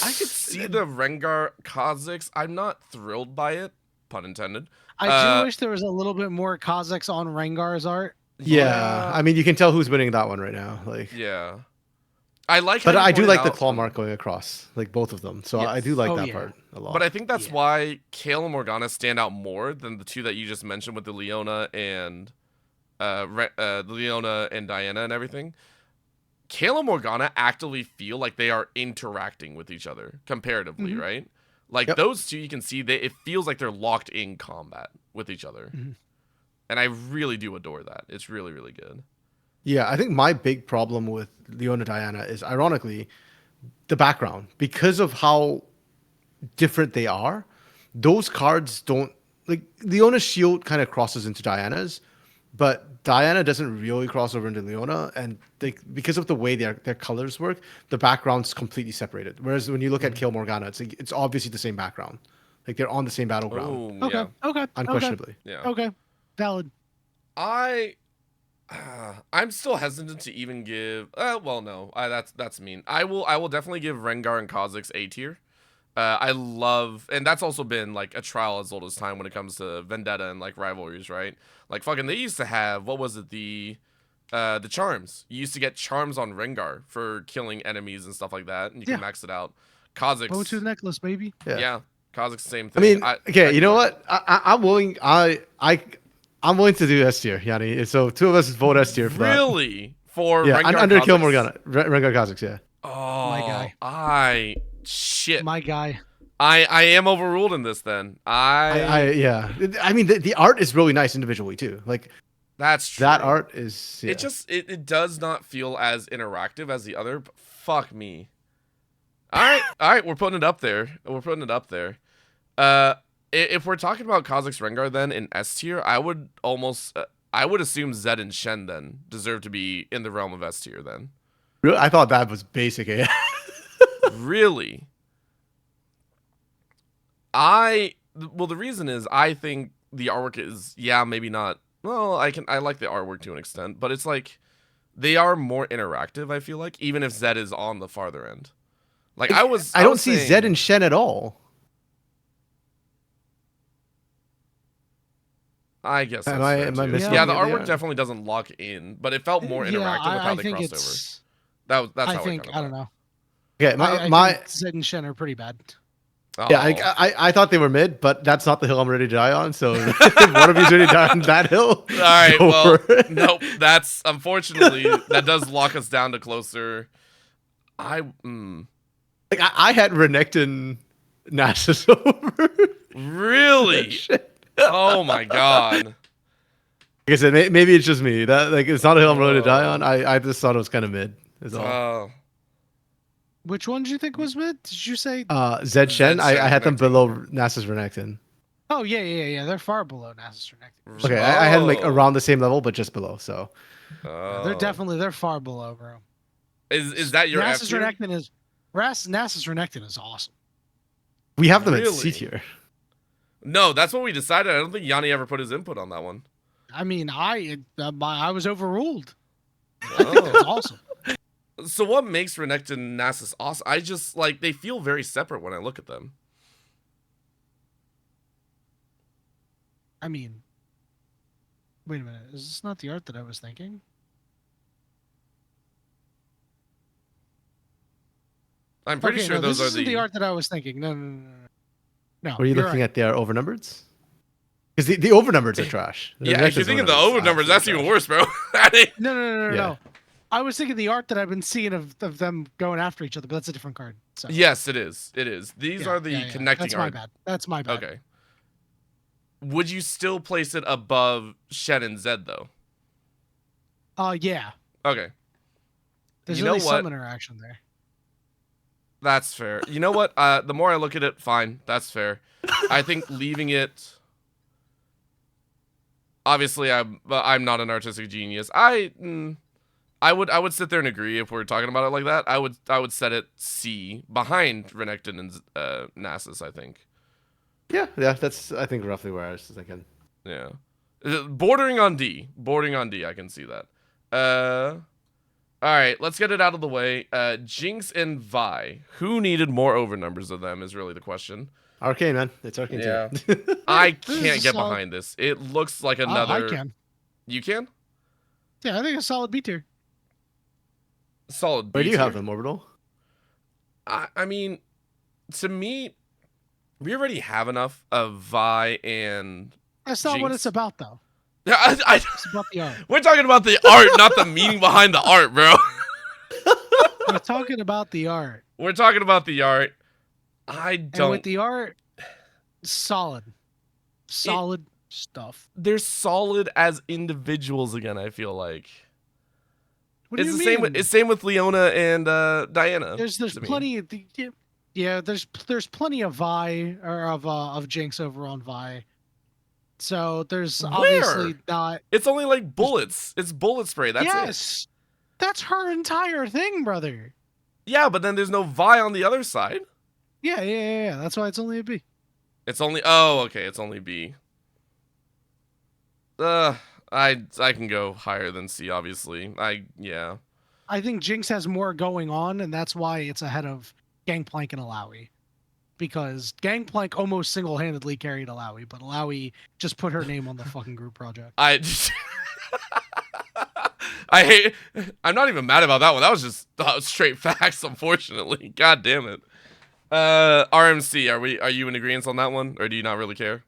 I could see the Rengar Kha'Zix. I'm not thrilled by it, pun intended. I do wish there was a little bit more Kha'Zix on Rengar's art. Yeah. I mean, you can tell who's winning that one right now. Like, Yeah. I like but how you I do pointed like the out- claw mark going across, like both of them. So I Yes. do like Oh, that yeah. part a lot. But I think that's Yeah. why Kayle and Morgana stand out more than the two that you just mentioned with the Leona and Leona and Diana and everything. Kayle and Morgana actively feel like they are interacting with each other comparatively, Mhm. right? Like Yep. those two, you can see it feels like they're locked in combat with each other, Mhm. and I really do adore that. It's really, really good. Yeah, I think my big problem with Leona Diana is, ironically, the background because of how different they are. Those cards don't like Leona's shield kind of crosses into Diana's, but Diana doesn't really cross over into Leona, and because of the way their colors work, the background's completely separated. Whereas when you look at Kill Morgana, it's obviously the same background, like they're on the same battleground, Oh, Okay. yeah. Okay. unquestionably. Yeah. Okay. Valid. I'm still hesitant to even give. Well, no, that's mean. I will definitely give Rengar and Kha'Zix A tier. I love, and that's also been like a trial as old as time when it comes to Vendetta and like rivalries, right? Like fucking, they used to have, what was it, the charms. You used to get charms on Rengar for killing enemies and stuff like that, and you Yeah. can max it out. Kha'Zix, Go to the necklace, baby. yeah, Kha'Zix, same I thing. mean, okay, you know what? I'm willing. I'm willing to do S tier, Yanni. So two of us vote S tier for that. Really? For Yeah, Rengar under Kha'Zix? Kill Morgana, Rengar Kha'Zix, yeah. Oh, My guy. Shit. My guy. I am overruled in this then. Yeah. I mean, the art is really nice individually too. Like That's true. that art is. Yeah. It does not feel as interactive as the other. But fuck me. All right. We're putting it up there. If we're talking about Kha'Zix Rengar then in S tier, I would assume Zed and Shen then deserve to be in the realm of S tier then. Really? I thought that was basic. Yeah. Really? Well, the reason is I think the artwork is, yeah, maybe not. Well, I like the artwork to an extent, but it's like they are more interactive, I feel like, even if Zed is on the farther end. Like I don't see Zed and Shen at all. I guess that's Am fair I too. missing Yeah, the something? artwork Yeah. definitely doesn't lock in, but it felt more interactive with how they think crossed over. it's. That's how I think kind of I don't know. Okay, I think Zed and Shen are pretty bad. Yeah, Oh. I thought they were mid, but that's not the hill I'm ready to die on. So if one of you's ready to die on that hill. All right, go well, for it. nope. That's unfortunately that does lock us down to closer. Like I had Renekton Nasus over. Really? Shit. Oh my god. Like I said, maybe it's just me. That like it's not a hill I'm ready to die on. I just thought it was kind of mid. Is all. Which one did you think was mid? Did you say? Zed Shen. I had them Renekton. below Nasus Renekton. Oh yeah. They're far below Nasus Renekton. Okay, I had them like Oh. around the same level, but just below. So They're far below, bro. Is that your F Nasus tier? Nasus Renekton is awesome. we have them at Really? C tier. No, that's what we decided. I don't think Yanni ever put his input on that one. I mean, I was overruled. Oh. It's awesome. So what makes Renekton Nasus awesome? I just like they feel very separate when I look at them. I mean, wait a minute. Is this not the art that I was thinking? I'm pretty sure those this are isn't the art that I was thinking. No. Were you you're looking right. at their overnumbers? Because the overnumbers are trash. The Yeah, if you're Renekton's thinking the overnumbers over numbers, that's absolutely even worse, bro. That ain't- No. Yeah. I was thinking the art that I've been seeing of them going after each other, but that's a different card. So Yes, it is. It is. These yeah, are the yeah. connecting That's my art. bad. That's my bad. Okay. Would you still place it above Shen and Zed though? Yeah. Okay. There's You know really what? some interaction there. That's fair. You know what? The more I look at it, fine. That's fair. I think leaving it. Obviously, I'm not an artistic genius. I would sit there and agree if we're talking about it like that. I would set it C behind Renekton and Nasus. I think. Yeah, that's I think roughly where I was thinking. Yeah, bordering on D. I can see that. All right, let's get it out of the way. Jinx and Vi. Who needed more over numbers of them is really the question. Arcane, man. It's Arcane Yeah. too. I This is can't a get solid- behind this. It looks like another. I can. You can? Yeah, I think a solid B tier. Solid. Where do B you have tier. them, Orbital? I mean, to me, we already have enough of Vi and. That's not what Jinx. it's about, though. Yeah, It's about the art. we're talking about the art, not the meaning behind the art, bro. We're talking about the art. We're talking about the art. I And don't. with the art, solid stuff. They're solid as individuals again. I feel like. What do It's you the mean? same. It's same with Leona and Diana. There's to me. plenty of yeah, there's plenty of Vi or of Jinx over on Vi. So there's Where? obviously not. It's only like bullets. It's bullet spray. That's it. Yes, that's her entire thing, brother. Yeah, but then there's no Vi on the other side. Yeah. That's why it's only a B. It's only. Oh, okay. It's only B. I can go higher than C. Obviously. Yeah. I think Jinx has more going on, and that's why it's ahead of Gangplank and Alawi. Because Gangplank almost single-handedly carried Alawi, but Alawi just put her name on the fucking group project. I hate. I'm not even mad about that one. That was just straight facts. Unfortunately, god damn it. RMC, are you in agreement on that one, or do you not really care?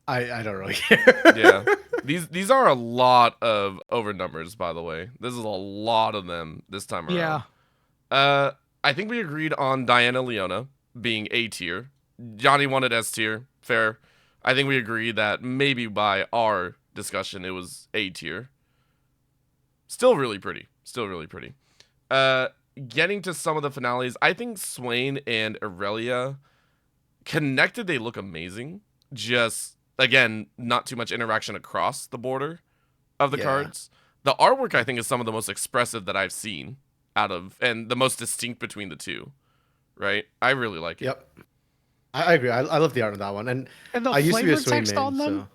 I don't really care. Yeah, these are a lot of over numbers, by the way. This is a lot of them this time around. Yeah. I think we agreed on Diana Leona being A tier. Johnny wanted S tier. Fair. I think we agreed that maybe by our discussion it was A tier. Still really pretty. Getting to some of the finales, I think Swain and Aurelia connected, they look amazing. Just, again, not too much interaction across the border of the cards. The artwork, I think, is some of the most expressive that I've seen and the most distinct between the two. Right? I really like it. Yep. I agree. I love the art of that one. And the I used to be a flavor Swain text main, on them?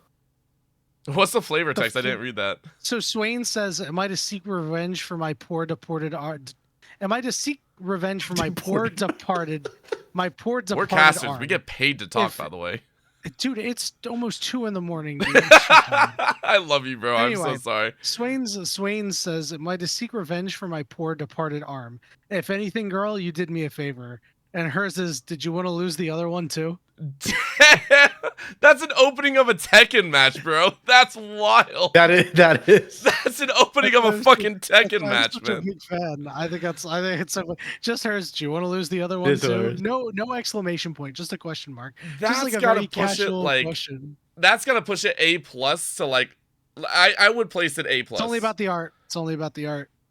so... What's the flavor text? I didn't read that. So Swain says, "Am I to seek revenge for my poor deported art? Am I to seek revenge for my poor departed? My poor departed We're casters. arm? We get paid to talk, by the way. Dude, it's almost 2 a.m. dude. I love you, bro. Anyway, I'm so sorry. Swain says, "Am I to seek revenge for my poor departed arm? If anything, girl, you did me a favor." And hers is, "Did you want to lose the other one too?" That's an opening of a Tekken match, bro. That's wild. That is. That's an opening of a fucking Tekken match, I'm such a man. big fan. I think it's so, just hers. "Do you want to lose the other one It's too?" hers. No exclamation point, just a question mark. That's Just like a gotta very push it casual like question. that's gonna push it A plus to like I would place it A plus. It's only about the art.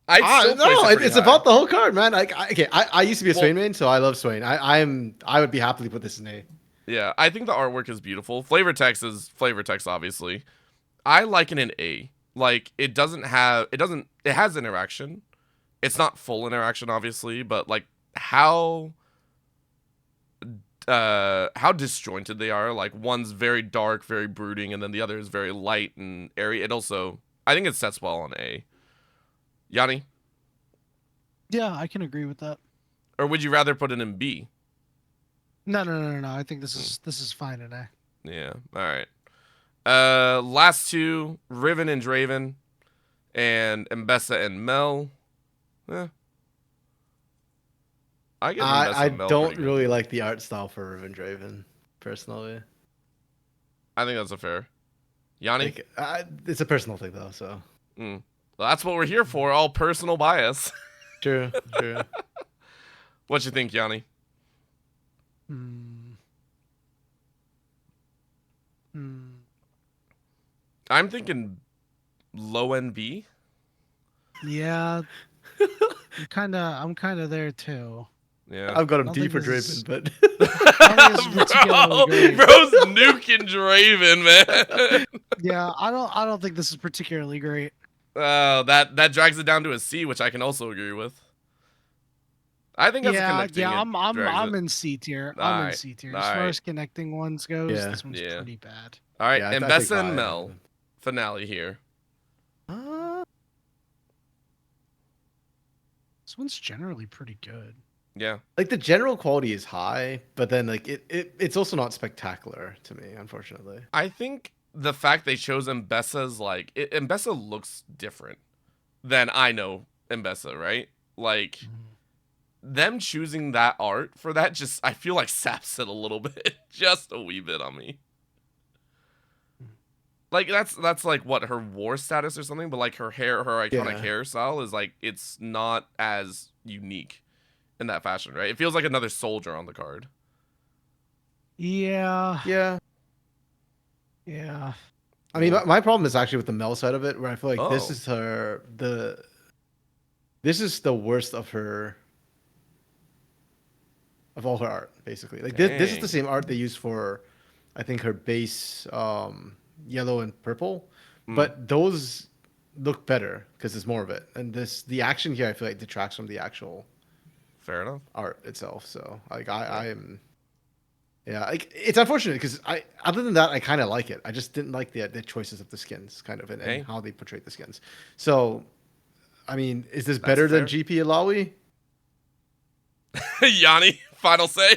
I'd still place it pretty it's high. about the whole card, man. I used to be a Swain main, so I love Swain. I would be happily put this in A. Yeah, I think the artwork is beautiful. Flavor text is flavor text, obviously. I like it in A. Like it has interaction. It's not full interaction, obviously, but like how disjointed they are. Like one's very dark, very brooding, and then the other is very light and airy. I think it sets well on A. Yanni? Yeah, I can agree with that. Or would you rather put it in B? No. I think this is fine in A. Yeah. All right. Last two, Riven and Draven, and Mbessa and Mel. I get Mbessa I and Mel don't pretty good. really like the art style for Riven Draven, personally. I think that's a fair. Yanni? It's a personal thing, though, so. Well, that's what we're here for, all personal bias. True. What you think, Yanni? I'm thinking low end B. Yeah. I'm kind of there too. Yeah. I've got him I don't D think for this is- Draven, but I don't think this is particularly great. Bro's nuking Draven, man. Yeah, I don't think this is particularly great. That drags it down to a C, which I can also agree with. I think that's connecting. I'm in C tier. I'm in Alright, C tier. As alright. far as connecting ones goes, Yeah. this one's Yeah. pretty bad. All right, Yeah, and I think Mbessa and I- Mel finale here. This one's generally pretty good. Yeah, like the general quality is high, but then like it's also not spectacular to me, unfortunately. I think the fact they chose Mbessa's Mbessa looks different than I know Mbessa, right? Like them choosing that art for that just I feel like saps it a little bit, just a wee bit on me. Like that's like what her war status or something, but like her hair, her iconic hairstyle is like it's not as unique in that fashion, right? It feels like another soldier on the card. Yeah. Yeah. Yeah. I mean, my problem is actually with the Mel side of it, where I feel like this Oh. is this is the worst of all her art, basically. Like this is Dang. the same art they used for, I think, her base yellow and purple, but those look better because there's more of it. And the action here, I feel like detracts from the actual Fair enough. art itself. So like I am, yeah, like it's unfortunate because other than that I kind of like it. I just didn't like the choices of the skins, kind of, and how they portrayed the skins. So, I mean, is this better than GP Alawi? Yanni, final say.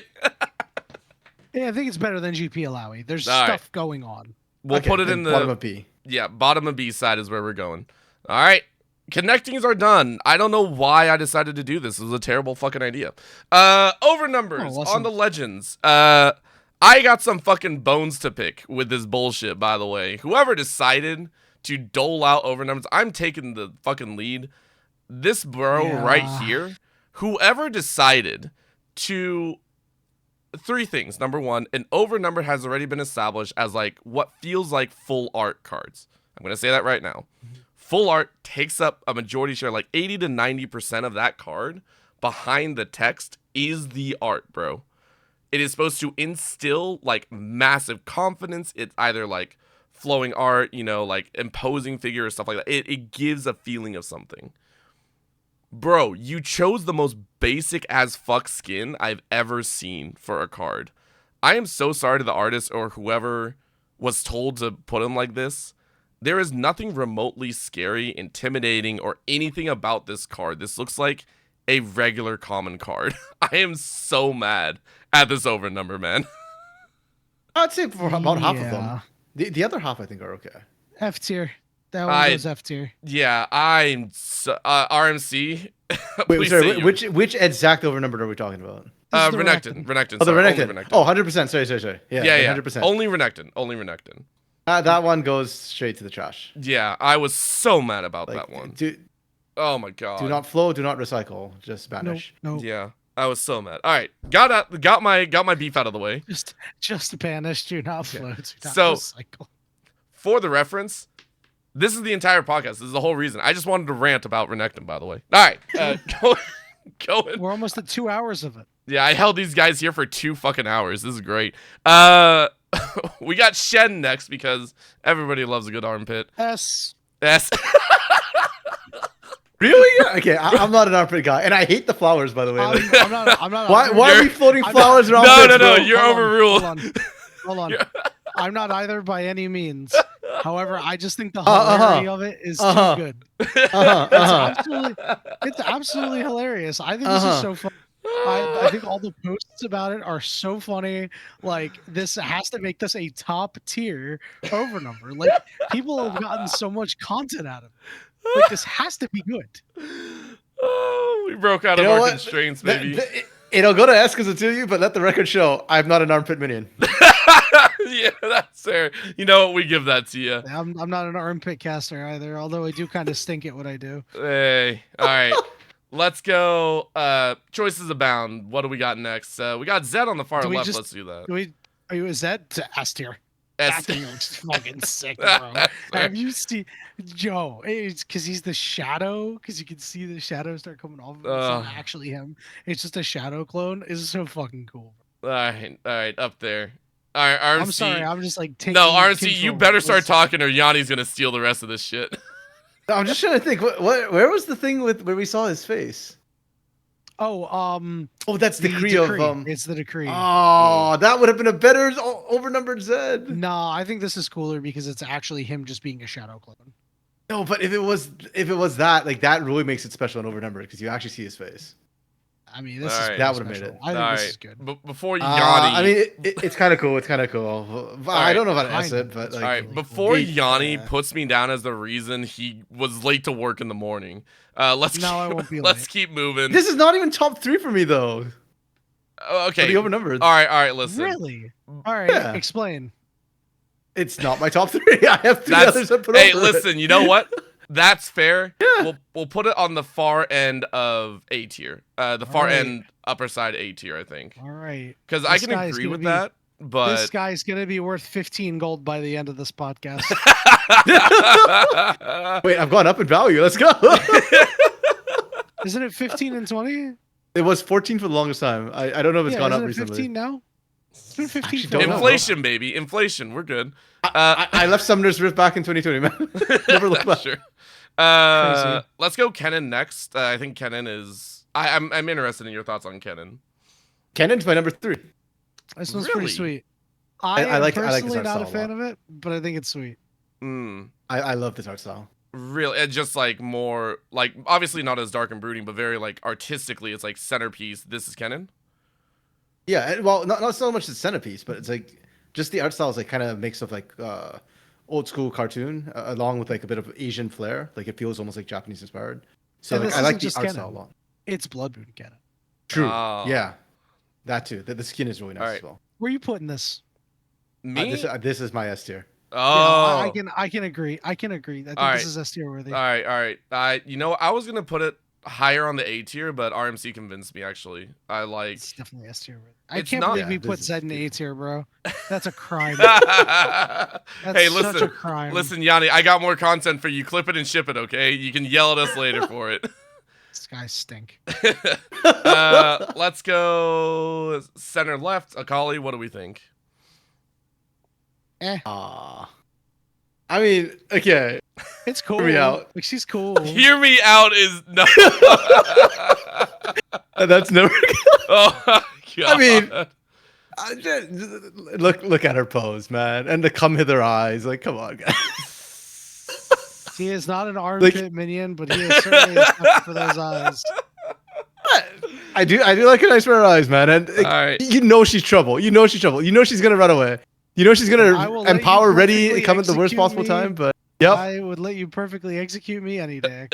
Yeah, I think it's better than GP Alawi. There's All stuff right. going on. We'll put it in the bottom of B. Yeah, bottom of B side is where we're going. All right. Connectings are done. I don't know why I decided to do this. It was a terrible fucking idea. Over numbers on the legends. I got some fucking bones to pick with this bullshit, by the way. Whoever decided to dole out over numbers, I'm taking the fucking lead. This bro right here, whoever decided to... Three things. Number one, an over number has already been established as like what feels like full art cards. I'm going to say that right now. Full art takes up a majority share, like 80 to 90% of that card behind the text is the art, bro. It is supposed to instill like massive confidence. It's either like flowing art, you know, like imposing figure or stuff like that. It gives a feeling of something. Bro, you chose the most basic as fuck skin I've ever seen for a card. I am so sorry to the artist or whoever was told to put him like this. There is nothing remotely scary, intimidating, or anything about this card. This looks like a regular common card. I am so mad at this over number, man. I'd say for about half of them. The other half, I think, are okay. F tier. That one goes F tier. Yeah, I'm so, RMC. Wait, sorry, which exact over number are we talking about? Renekton. Oh, the Renekton. Oh, 100%. Sorry. Yeah, 100%. Only Renekton. That one goes straight to the trash. Yeah, I was so mad about that one. Oh my god. Do not flow, do not recycle, just banish. No. Yeah, I was so mad. All right, got my beef out of the way. Just banish, do not flow, do not So, recycle. For the reference, this is the entire podcast. This is the whole reason. I just wanted to rant about Renekton, by the way. All right, going. We're almost at 2 hours of it. Yeah, I held these guys here for 2 fucking hours. This is great. We got Shen next because everybody loves a good armpit. S. Really? Okay, I'm not an armpit guy, and I hate the flowers, by the way. I'm not. Why are we floating flowers around? No, you're overruled. Hold on. I'm not either by any means. However, I just think the hilarity of it is too good. It's absolutely hilarious. I think this is so fun. I think all the posts about it are so funny. Like, this has to make this a top tier over number. Like, people have gotten so much content out of it. Like, this has to be good. Oh, we broke out of our constraints, baby. It'll go to S because it's you, but let the record show I'm not an armpit minion. Yeah, that's fair. You know what? We give that to you. I'm not an armpit caster either, although I do kind of stink at what I do. Hey, all right. Let's go. Choices abound. What do we got next? We got Zed on the far left. Let's do that. Are you a Zed to S tier? S tier looks fucking sick, bro. Have you seen Joe? It's because he's the shadow. Because you can see the shadow start coming off. It's not actually him. It's just a shadow clone. It's so fucking cool. All right, up there. All right, RMC. I'm sorry. I'm just like taking. No, RMC, you better start talking, or Yanni's gonna steal the rest of this shit. I'm just trying to think. Where was the thing where we saw his face? Oh, that's the decree of It's the decree. Oh, that would have been a better overnumbered Zed. No, I think this is cooler because it's actually him just being a shadow clone. No, but if it was that, like, that really makes it special and overnumbered because you actually see his face. I mean, this that would have made it. I think this is good. Before Yanni, I mean, it's kind of cool. It's kind of cool. I don't know about S, but like, all right. Before Yanni puts me down as the reason he was late to work in the morning, let's keep moving. This is not even top 3 for me though. Okay, the overnumbered. All right. Listen. Really? All right. Explain. It's not my top 3. I have 3 others that put Hey, over listen. it. You know what? That's fair. Yeah. We'll put it on the far end of A tier. The far end upper side A tier, I think. All right. Because I can agree with that, but this guy's gonna be worth 15 gold by the end of this podcast. Wait, I've gone up in value. Let's go. Isn't it 15 and 20? It was 14 for the longest time. I don't know if it's gone up isn't it recently. 15 now? It's been 15 Actually for don't a know. while. Inflation, baby. Inflation. We're good. I left Summoner's Rift back in 2020, man. Never looked back. Sure. Crazy. Let's go Kennen next. I think Kennen is. I'm interested in your thoughts on Kennen. Kennen's my number 3. This one's Really? pretty sweet. I am like this personally art not a style a fan of it, but I think it's sweet. I love this art style. Really, it's just like more like obviously not as dark and brooding, but very like artistically, it's like centerpiece. This is Kennen. Yeah, well, not so much the centerpiece, but it's like just the art style is like kind of mix of like old school cartoon along with like a bit of Asian flair. Like it feels almost like Japanese inspired. So And like, this I like isn't the just art Kennen. style a lot. It's Blood Moon Kennen. True. Oh. Yeah, that too. The skin is really nice Alright. as well. Where are you putting this? Me? This is my S tier. Oh. Yeah, I can agree. I think Alright. this is S tier worthy. All right. You know, I was gonna put it higher on the A tier, but RMC convinced me. Actually, I like. It's definitely S tier worthy. I It's can't not- believe Yeah, you put this is Zed in A beautiful. tier, bro. That's a crime. Hey, Such listen, a crime. listen, Yanni. I got more content for you. Clip it and ship it, okay? You can yell at us later for it. These guys stink. Let's go center left. Akali, what do we think? I mean, okay. It's cool. Hear me out. Like she's cool. Hear me out is no. That's never. Oh my God. I mean, look at her pose, man, and the come hither eyes. Like, come on, guys. He is not an armpit minion, but he is certainly a step for those eyes. I do like a nice pair of eyes, man, and like, All right. you know she's trouble. You know she's trouble. You know she's gonna run away. You know she's I gonna will let you empower ready perfectly come at the worst execute possible me. time. But yep, I would let you perfectly execute me any day.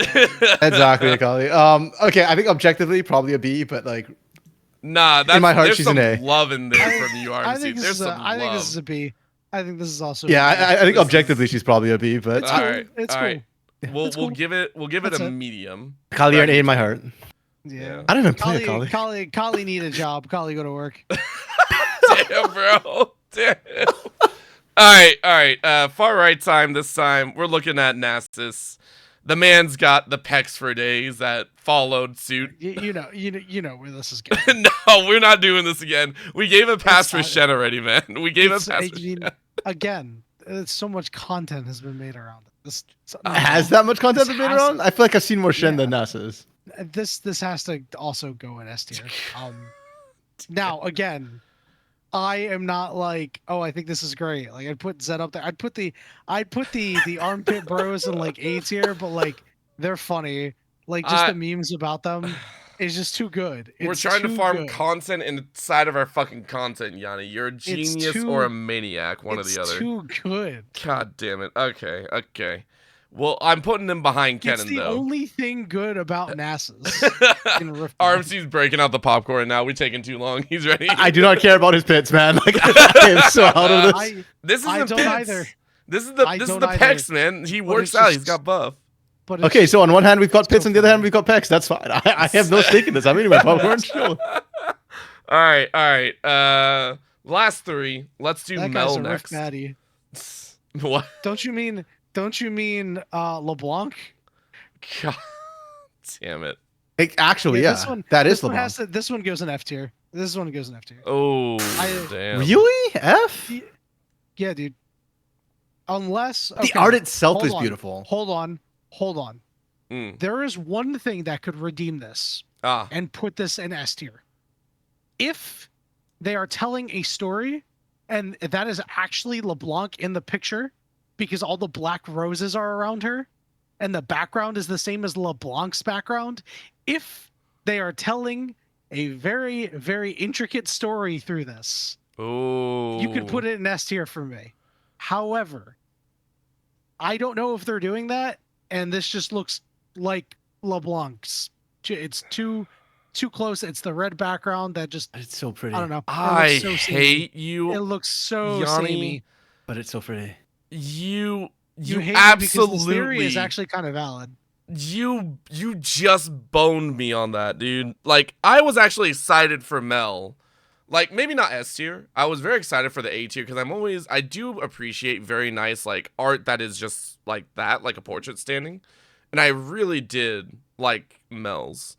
exactly, Akali. Okay, I think objectively probably a B, but like Nah, that's, my heart, there's she's some an A. love in there from you, I RMC. think this There's is a, some I think love. this is a B. I think this is also. yeah, a B. I think This is- objectively she's probably a B, but It's All cool. right, It's all cool. right. We'll It's cool. give it That's a it. medium. Akali, you're an A in my heart. Yeah. I don't even play Akali. Kali need a job. Kali go to work. Damn, bro. Damn. All right. Far right time this time. We're looking at Nasus. The man's got the pecs for days that followed suit. You know where this is going. No, we're not doing this again. We gave a pass for not- Shen already, man. We gave a It's- pass I for mean, Shen. again, so much content has been made around it. Has that much content This been made has around? to- I feel like I've seen more Shen Yeah. than Nasus. This has to also go in S tier. Now again, I am not like, oh, I think this is great. Like I'd put Zed up there. I'd put the armpit bros in like A tier, but like they're funny. Like just the memes about them is just too good. We're It's trying to too farm good. content inside of our fucking content, Yanni. You're a genius too- or a maniac, one or It's the other. too good. God damn it. Okay. Well, I'm putting him behind It's Kennen, the though. only thing good about Nasus in Riftbound. RMC's breaking out the popcorn now. We're taking too long. He's ready. I do not care about his pits, man. Like I am so out of this. This is I the don't pits. either. This is the I this is don't the either. pecs, man. He But works it's out. He's just- got buff. But it's Okay, just- so on one hand we've got it's pits, so on the other hand funny. we've got pecs. That's fine. I have no stake in this. I'm eating my popcorn. Chill. All right. Last three. Let's do that Mel guy's a next. Rift baddie. What? Don't you mean LeBlanc? God damn it. Actually, yeah, This one, that is this one LeBlanc. has to, this one goes in F tier. This one goes in F tier. Oh, I- damn. Really? F? Yeah, dude. Unless The okay, art itself hold is on, beautiful. Hold on. Mm. There is one thing that could redeem this Ah. and put this in S tier. If they are telling a story and that is actually LeBlanc in the picture because all the black roses are around her and the background is the same as LeBlanc's background, if they are telling a very, very intricate story through this, Oh. you could put it in S tier for me. However, I don't know if they're doing that, and this just looks like LeBlanc's. It's too close. It's the red background that just It's so pretty. I don't know. It I looks so samey. hate It you. looks so Yanni. samey. But it's so pretty. You You hate absolutely. me because the theory is actually kind of valid. You just boned me on that, dude. Like, I was actually excited for Mel. Like, maybe not S tier. I was very excited for the A tier because I do appreciate very nice, like, art that is just like that, like a portrait standing. And I really did like Mel's.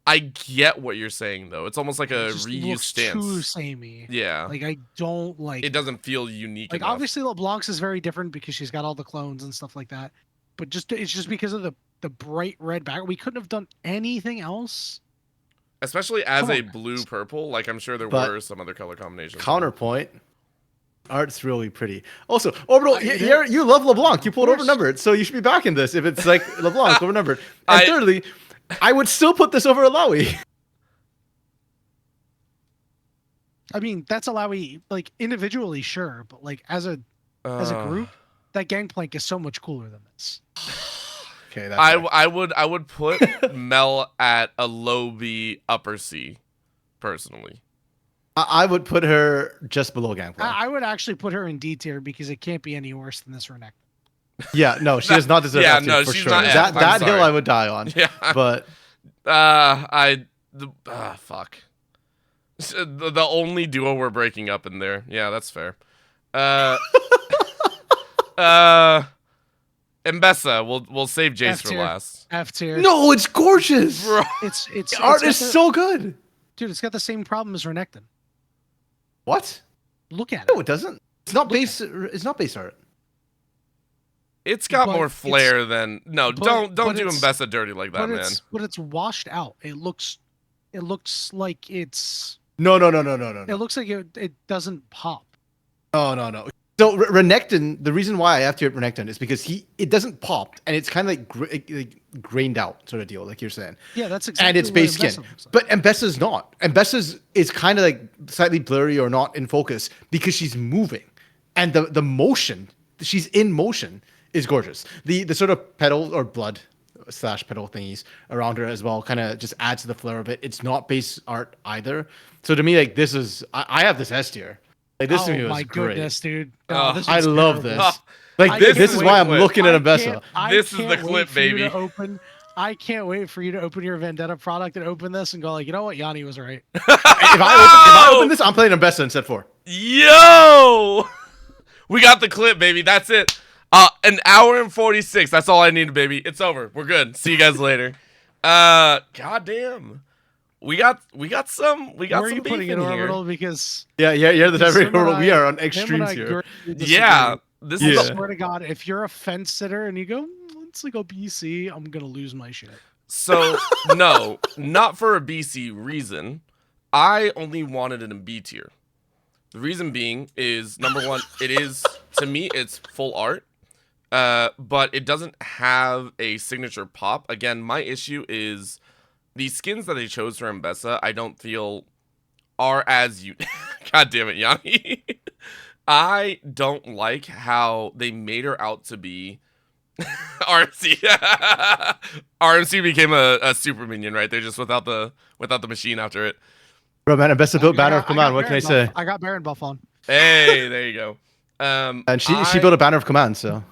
I get what you're saying though. It's almost like a It just reused looks stance. too samey. Yeah. Like I don't like. It doesn't feel unique Like enough. obviously LeBlanc's is very different because she's got all the clones and stuff like that. But it's just because of the bright red background. We couldn't have done anything else. Especially as Come a on, blue purple. Like I'm sure there But were some other color combinations. Counterpoint. Art's really pretty. Also, Orbital, It you love LeBlanc. You pulled course. overnumbered, so you should be backing this if it's like LeBlanc overnumbered. And I- thirdly, I would still put this over Alawi. I mean, that's Alawi like individually, sure, but like as a group, that Gangplank is so much cooler than this. Okay, that's I would put Mel at a low B, upper C, personally. I would put her just below Gangplank. I would actually put her in D tier because it can't be any worse than this Renekton. Yeah, no, she does not deserve Yeah, F tier no, for she's sure. not F. That I'm hill sorry. I would die on. Yeah. But Fuck. The only duo we're breaking up in there. Yeah, that's fair. Mbessa, we'll save Jace F for tier. last. F tier. no, it's gorgeous. Bro. It's The art got is the- so good. dude. It's got the same problem as Renekton. What? Look at No, it. it doesn't. It's not base. It's not base art. It's got But more it's- flair than don't but do it's- Mbessa dirty like that, man. But it's washed out. It looks like it's. No. It looks like it doesn't pop. No. So Renekton, the reason why I have to hit Renekton is because it doesn't pop and it's kind of like grained out sort of deal, like you're saying. Yeah, that's exactly. And it's what base Mbessa skin. looks like. But Mbessa's not. Mbessa's is kind of like slightly blurry or not in focus because she's moving. And the motion, she's in motion, is gorgeous. The sort of petal or blood / petal thingies around her as well kind of just adds to the flair of it. It's not base art either. So to me, like, this is, I have this S tier. Like, this to me Oh was my great. goodness, dude! Oh, This I was love terrible. this. Oh, Like, I this can't is wait why I'm for it. looking at Mbessa. This is the can't clip, wait for you to baby. open. I can't wait for you to open your Vendetta product and open this and go like, you know what, Yanni was right. If I open this, I'm playing Mbessa instead 4. Yo! We got the clip, baby. That's it. An hour and 46. That's all I need, baby. It's over. We're good. See you guys later. Goddamn. We got some Where are you beef putting in it, here. Orbital? Because Yeah, you're the Him type and of we I- are on him and extremes I here. greatly disagree. Yeah. This I is swear to God, if you're a fence sitter and you go, let's like go BC, I'm gonna lose my shit. so no, not for a BC reason. I only wanted it in B tier. The reason being is number one, it is to me it's full art. But it doesn't have a signature pop. Again, my issue is the skins that they chose for Mbessa, I don't feel are as God damn it, Yanni. I don't like how they made her out to be RMC. RMC became a super minion right there, just without the machine after it. Bro, man, Mbessa built Banner of I got Command. What can I Baron say? buff. I got Baron buff on. Hey, there you go. And she built a Banner of Command, so.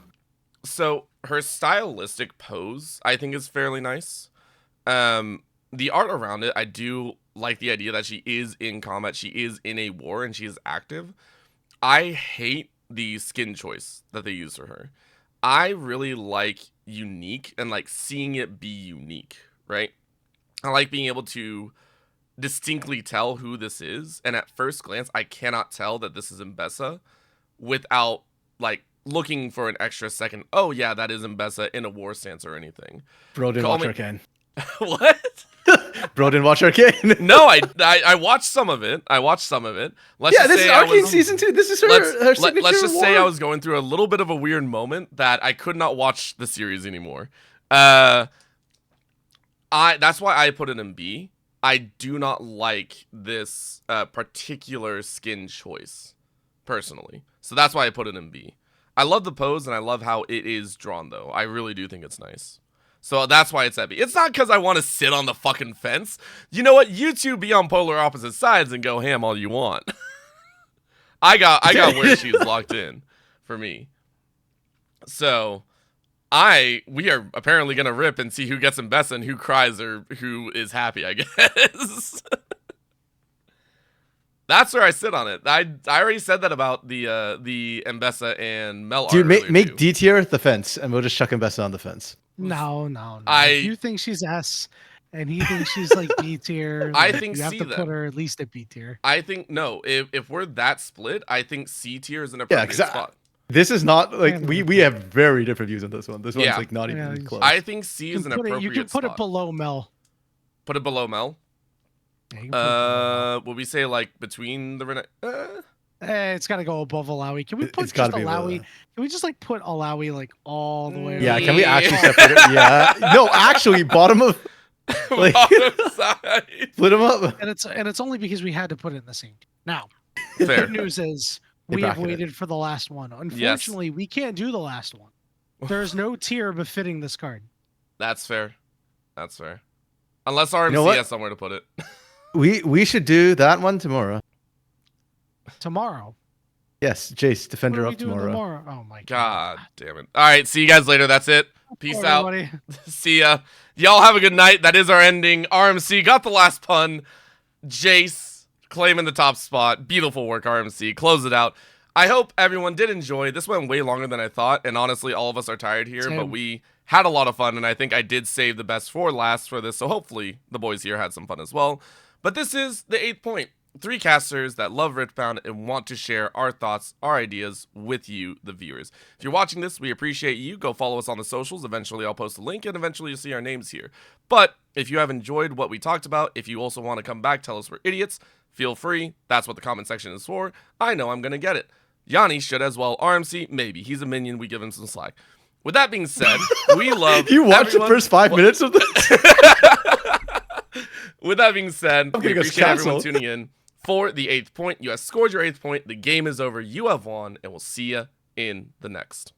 So her stylistic pose, I think, is fairly nice. The art around it, I do like the idea that she is in combat, she is in a war, and she is active. I hate the skin choice that they use for her. I really like unique and like seeing it be unique, right? I like being able to distinctly tell who this is, and at first glance, I cannot tell that this is Mbessa without like looking for an extra second. Oh yeah, that is Mbessa in a war stance or anything. Bro didn't Call watch me- Arcane. What? Bro didn't watch Arcane. No, I watched some of it. Let's Yeah, just this say is I Arcane was, Season 2. This is her signature let's just say war. I was going through a little bit of a weird moment that I could not watch the series anymore. That's why I put it in B. I do not like this particular skin choice personally, so that's why I put it in B. I love the pose and I love how it is drawn, though. I really do think it's nice. So that's why it's at B. It's not because I want to sit on the fucking fence. You know what? You two be on polar opposite sides and go ham all you want. I got where she's locked in for me. So we are apparently gonna rip and see who gets Mbessa and who cries or who is happy, I guess. That's where I sit on it. I already said that about the Mbessa and Mel. Dude, art earlier, make too. D tier the fence, and we'll just chuck Mbessa on the fence. No. I- If you think she's S, and he thinks she's like B tier, I like, think you have C to then. put her at least at B tier. I think no. If we're that split, I think C tier is an Yeah, appropriate because spot. this is not like Yeah, we have very different views on this one. This Yeah. one's like not Yeah, even you- close. I think C You is can an put it, appropriate you can put spot. it below Mel. Put it below Mel. Yeah, you can put it below Mel. Would we say like between the It's got to go above Alawi. Can we put It's just gotta be Alawi? below. Can we just like put Alawi like all the way? Yeah, around? can we actually Yeah. separate it? Yeah. No, actually, bottom of like bottom side? split them up. And it's only because we had to put it in the same. Now, Fair. good news is They we have bracketed it. waited for the last one. Unfortunately, we can't do the last one. There's no tier befitting this card. That's fair. That's fair. Unless RMC know what? has somewhere to put it. We should do that one tomorrow. Tomorrow. Yes, Jace, What defender are we up doing tomorrow. tomorrow? Oh my God damn it. All right, see you guys later. That's it. Peace Bye, out. everybody. See ya. Y'all have a good night. That is our ending. RMC got the last pun. Jace claiming the top spot. Beautiful work, RMC. Close it out. I hope everyone did enjoy. This went way longer than I thought, and honestly, all of us are tired here, but Same. we had a lot of fun, and I think I did save the best for last for this, so hopefully the boys here had some fun as well. But this is the 8th point. 3 casters that love Riftbound and want to share our thoughts, our ideas with you, the viewers. If you're watching this, we appreciate you. Go follow us on the socials. Eventually, I'll post a link, and eventually you'll see our names here. But if you have enjoyed what we talked about, if you also want to come back, tell us we're idiots, feel free. That's what the comment section is for. I know I'm going to get it. Yanni should as well. RMC, maybe. He's a minion. We give him some slack. With that being said, we love You watched everyone. the first 5 minutes of this? With that being said, I'm we gonna get appreciate everyone canceled. tuning in for the 8th point. You have scored your 8th point. The game is over. You have won, and we'll see you in the next.